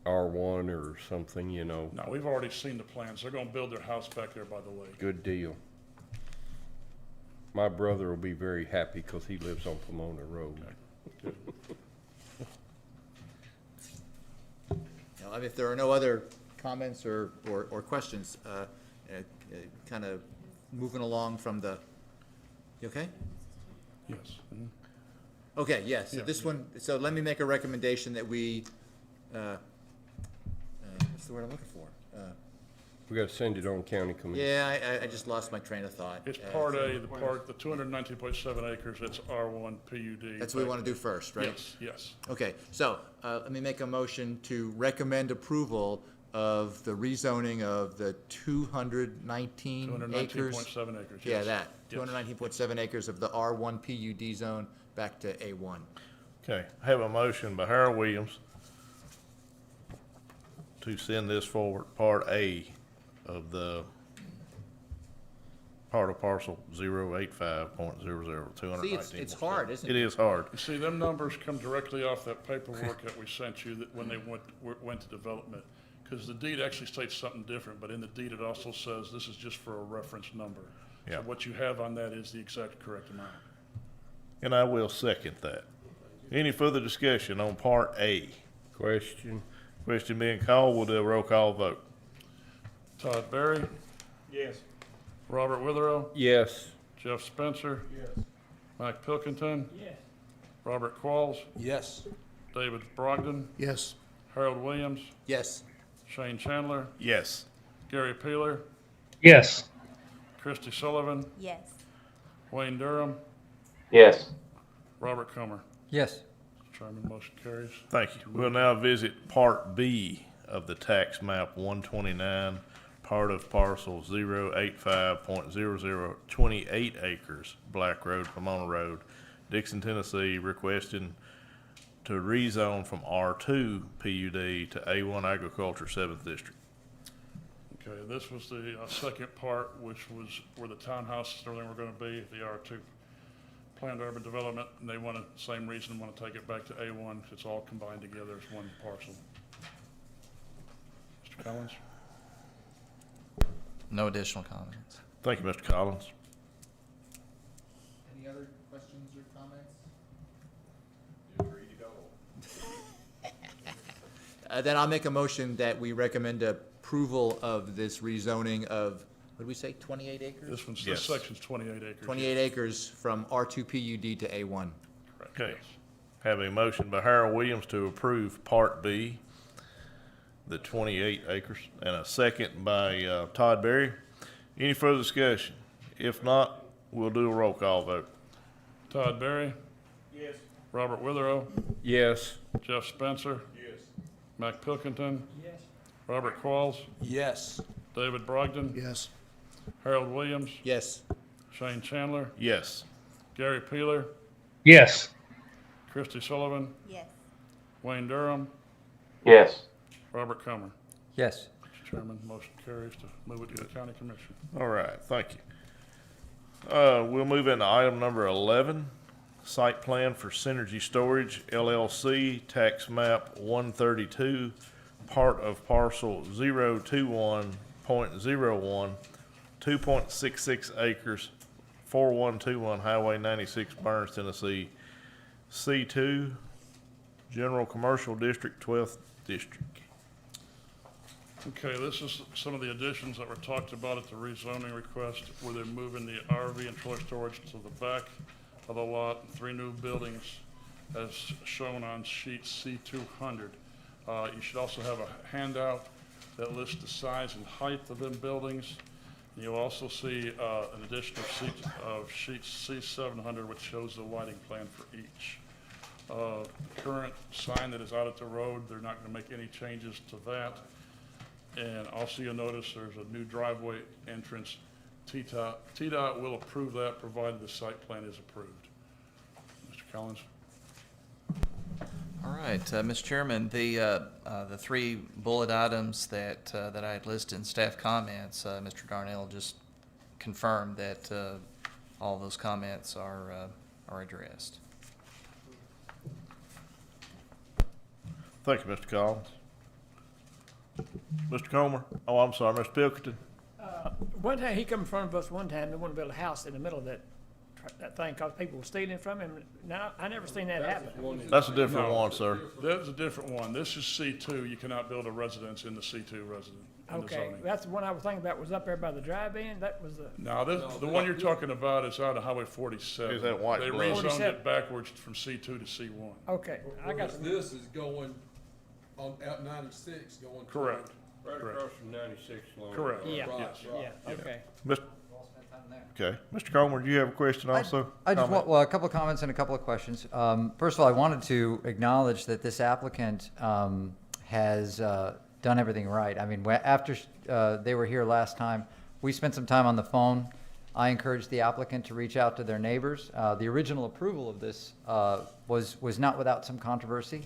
R1 or something, No, we've already seen the plans. They're gonna build their house back there by the lake. good deal. My brother will be very happy because he lives on Pomona Road. Now, if there are no other comments or questions, kind of moving along from the, you okay? Yes. Mhm. Okay, yes, so Yeah. this one, so let me make a recommendation that we, what's the word I'm looking for? We got to send it on county commission. Yeah, I just lost my train of thought. It's part A, the 219.7 acres, it's R1 PUD. That's what we want to do first, right? Yes, yes. Okay, so, let me make a motion to recommend approval of the rezoning of the 219 acres. 219.7 acres, Yeah, yes. that, Yes. 219.7 acres of the R1 PUD zone back to A1. Okay, I have a motion by Harold Williams to send this forward, Part A of the part of parcel 085.00, See, it's hard, isn't It it? is hard. You see, them numbers come directly off that paperwork that we sent you that when they went to development. Because the deed actually states something different, but in the deed it also says this is just for a reference number. Yeah. So what you have on that is the exact correct amount. And I will second that. Any further discussion on Part A? Question? Question being called, we'll do a roll call vote. Todd Berry, Yes. Robert Witherow, Yes. Jeff Spencer. Yes. Mike Pilkington. Yes. Robert Qualls, Yes. David Brogdon, Yes. Harold Williams, Yes. Shane Chandler, Yes. Gary Peeler, Yes. Christy Sullivan, Yes. Wayne Durham, Yes. Robert Comer. Yes. Mr. Chairman, motion carries. Thank you. We'll now visit Part B of the tax map 129, part of parcel 085.0028 acres, Black Road, Pomona Road, Dickson, Tennessee, requesting to rezone from R2 PUD to A1 Agriculture 7th District. Okay, this was the second part, which was where the townhouses and everything were gonna be, the R2 planned urban development, and they wanted, same reason, want to take it back to A1, it's all combined together as one parcel. Mr. Collins? No additional comments. Thank you, Mr. Collins. Any other questions or comments? Then I'll make a motion that we recommend approval of this rezoning of, what did we say, 28 acres? This one's, Yes. this section's 28 acres. 28 acres from R2 PUD to A1. Correct, Okay. yes. Have a motion by Harold Williams to approve Part B, the 28 acres, and a second by Todd Berry. Any further discussion? If not, we'll do a roll call vote. Todd Berry, Yes. Robert Witherow, Yes. Jeff Spencer, Yes. Mike Pilkington. Yes. Robert Qualls, Yes. David Brogdon, Yes. Harold Williams, Yes. Shane Chandler, Yes. Gary Peeler, Yes. Christy Sullivan, Yes. Wayne Durham, Yes. Robert Comer. Yes. Mr. Chairman, motion carries to move it to the county commission. All right, thank you. We'll move into item number 11, site plan for Synergy Storage LLC, tax map 132, part of parcel 021.01, 2.66 acres, 4121 Highway 96, Burns, Tennessee, C2, General Commercial District, 12th District. Okay, this is some of the additions that were talked about at the rezoning request, where they're moving the RV and trailer storage to the back of the lot, 3 new buildings as shown on sheet C200. You should also have a handout that lists the size and height of them buildings. You'll also see an additional sheet C700, which shows the lighting plan for each. Current sign that is out at the road, they're not gonna make any changes to that. And also you'll notice there's a new driveway entrance. TDOT will approve that provided the site plan is approved. Mr. Collins? All right, Mr. Chairman, the three bullet items that I had listed in staff comments, Mr. Darnell just confirmed that all those comments are addressed. Thank you, Mr. Collins. Mr. Comer? Oh, I'm sorry, Mr. Pilkington? One time, he come in front of us one time, they wanted to build a house in the middle of that thing, cause people were stealing from him. Now, I never seen that happen. That's a different No. one, sir. That's a different one. This is C2. You cannot build a residence in the C2 resident, in the Okay, zoning. that's the one I was thinking about, was up there by the drive-in, that was the, Now, the one you're talking about is out of Highway 47. Is that White They Bluff? rezoned 47. it backwards from C2 to C1. okay, I got Whereas the, this is going on, out 96, going. toward- Correct. Right Correct. across from 96 Long. Correct. yeah, Right, Yes. yeah, okay. Mr. Okay. Mr. Comer, do you have a question also? I just Comment? want, well, a couple of comments and a couple of questions. First of all, I wanted to acknowledge that this applicant has done everything right. I mean, after they were here last time, we spent some time on the phone. I encouraged the applicant to reach out to their neighbors. The original approval of this was not without some controversy.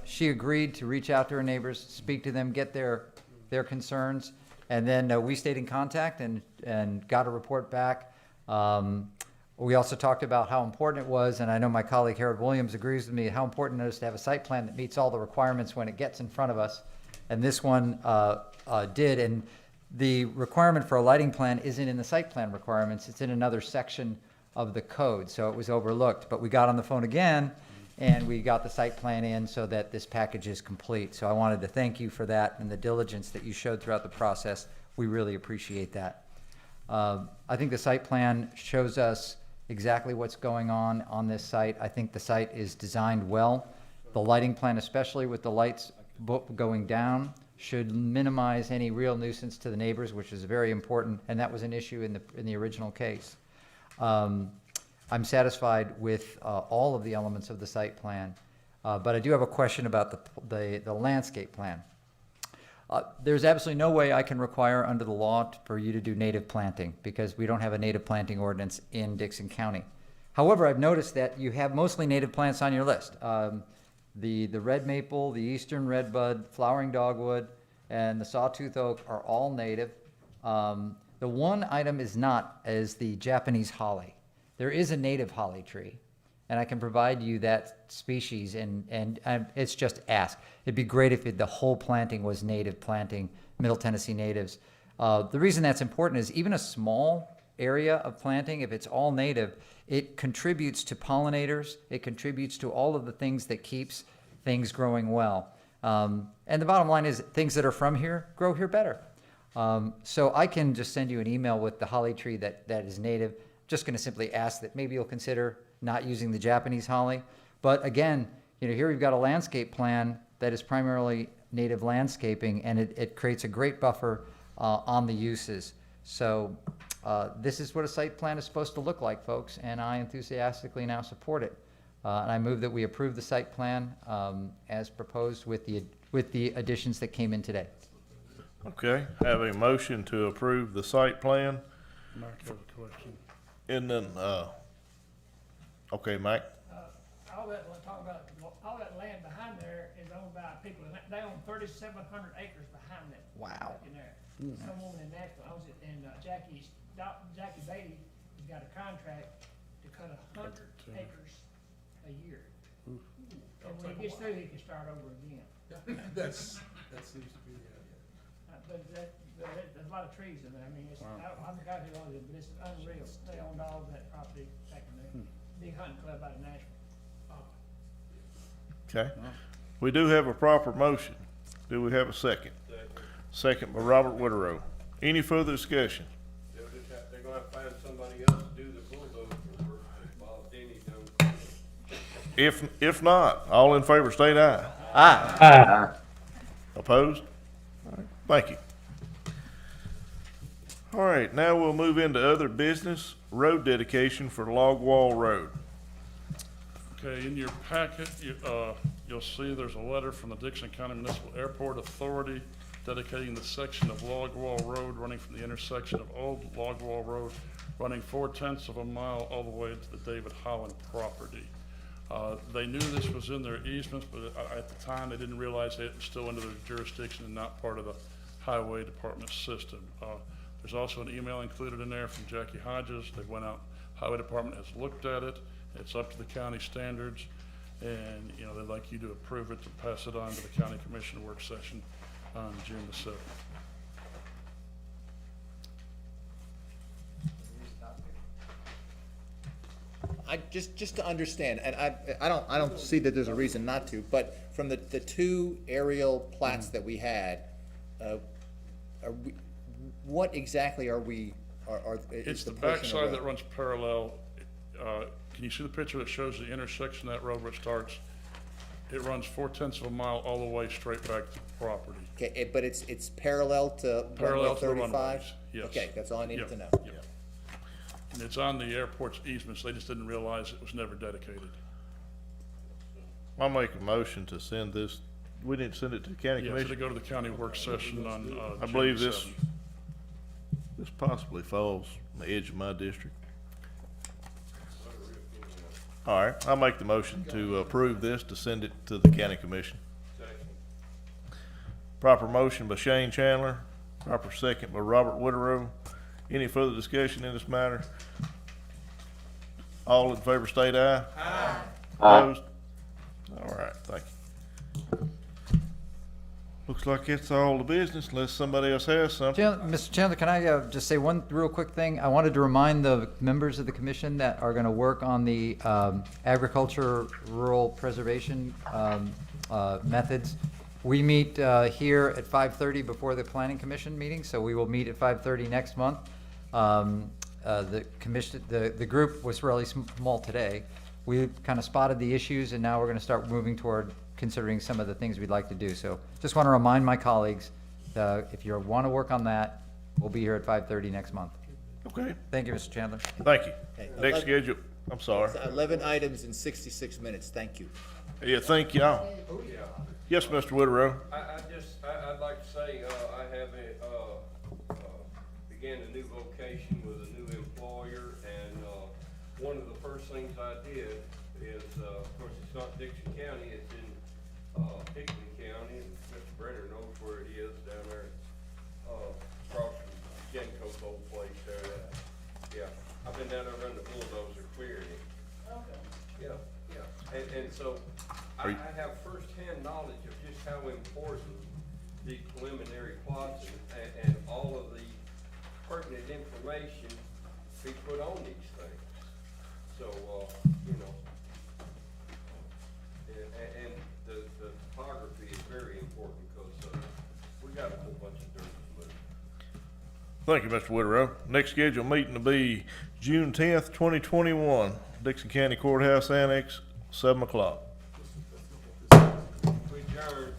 She agreed to reach out to her neighbors, speak to them, get their concerns, and then we stayed in contact and got a report back. We also talked about how important it was, and I know my colleague Harold Williams agrees with me, how important it is to have a site plan that meets all the requirements when it gets in front of us. And this one did, and the requirement for a lighting plan isn't in the site plan requirements, it's in another section of the code, so it was overlooked. But we got on the phone again, and we got the site plan in so that this package is complete. So I wanted to thank you for that and the diligence that you showed throughout the process. We really appreciate that. I think the site plan shows us exactly what's going on this site. I think the site is designed well. The lighting plan, especially with the lights going down, should minimize any real nuisance to the neighbors, which is very important, and that was an issue in the original case. I'm satisfied with all of the elements of the site plan, but I do have a question about the landscape plan. There's absolutely no way I can require under the law for you to do native planting, because we don't have a native planting ordinance in Dickson County. However, I've noticed that you have mostly native plants on your list. The red maple, the eastern redbud, flowering dogwood, and the sawtooth oak are all native. The one item is not, is the Japanese holly. There is a native holly tree, and I can provide you that species, and it's just ask. It'd be great if the whole planting was native planting, Middle Tennessee natives. The reason that's important is even a small area of planting, if it's all native, it contributes to pollinators, it contributes to all of the things that keeps things growing well. And the bottom line is things that are from here grow here better. So I can just send you an email with the holly tree that is native. Just going to simply ask that maybe you'll consider not using the Japanese holly. But again, here we've got a landscape plan that is primarily native landscaping, and it creates a great buffer on the uses. So this is what a site plan is supposed to look like, folks, and I enthusiastically now support it. And I move that we approve the site plan as proposed with the additions that came in today. Okay, have a motion to approve the site plan, Mark has a question. and then, okay, Mike? All that, we're talking about, all that land behind there is owned by people, and they own 3,700 acres behind that. Wow. In there. Some woman in Nashville owns it, and Jackie Beatty has got a contract to cut 100 acres a year. And when he gets through, he can start over again. That seems to be, But there's a lot of trees in there, I mean, it's, I forgot who owned it, but it's unreal. They owned all of that property back in the big hunting club out of Nashville. Okay. We do have a proper motion. Do we have a second? Second by Robert Woodrow. Any further discussion? They're gonna have to find somebody else to do the bulldozer work, while Denny don't. If not, all in favor state aye. Aye. Opposed? All right, thank you. All right, now we'll move into other business, road dedication for Log Wall Road. Okay, in your packet, you'll see there's a letter from the Dickson County Municipal Airport Authority dedicating the section of Log Wall Road running from the intersection of Old Log Wall Road, running 4/10 of a mile all the way to the David Holland property. They knew this was in their easements, but at the time, they didn't realize it was still under their jurisdiction and not part of the Highway Department system. There's also an email included in there from Jackie Hodges. They went out, Highway Department has looked at it. It's up to the county standards, and, you know, they'd like you to approve it to pass it on to the county commission work session on June the 7th. Just to understand, and I don't see that there's a reason not to, but from the two aerial plats that we had, what exactly are we, is It's the portion of backside the- that runs parallel. Can you see the picture that shows the intersection of that road where it starts? It runs 4/10 of a mile all the way straight back to the property. Okay, but it's parallel to Parallel runway to the 35? runways, yes. Okay, that's all I needed Yeah, to know. yeah. And it's on the airport's easements, they just didn't realize it was never dedicated. I'll make a motion to send this, we didn't send it to the county Yeah, so commission? to go to the county work session on, I June believe the this, 7th. this possibly falls on the edge of my district. All right, I'll make the motion to approve this, to send it to the county commission. Proper motion by Shane Chandler, proper second by Robert Whitterow. Any further discussion in this matter? All in favor state aye. Aye. Opposed? All right, thank you. Looks like it's all the business unless somebody else has something. Mr. Chandler, can I just say one real quick thing? I wanted to remind the members of the commission that are going to work on the agriculture rural preservation methods. We meet here at 5:30 before the planning commission meeting, so we will meet at 5:30 next month. The commission, the group was really small today. We kind of spotted the issues, and now we're going to start moving toward considering some of the things we'd like to do. So just want to remind my colleagues, if you want to work on that, we'll be here at 5:30 next month. Okay, Thank you, Mr. Chandler. thank you. Okay, Next 11 schedule, I'm sorry. 11 items in 66 minutes, thank you. Yeah, thank y'all. Yes, Mr. Whitterow. I'd like to say, I have began a new vocation with a new employer, and, one of the first things I did is, of course, it's not Dickson County, it's in, Hickman County, and Mr. Brenner knows where it is down there, across from Genco's old place there. Yeah, I've been down there running the bulldozer clearing it. Okay. Yeah, and so I have firsthand knowledge of just how important the preliminary plots and all of the pertinent information be put on these things. So, you know, and the topography is very important because, we got a whole bunch of dirt to move. Thank you, Mr. Whitterow. Next scheduled meeting will be June 10th, 2021, Dickson County Courthouse Annex, 7 o'clock. We adjourn.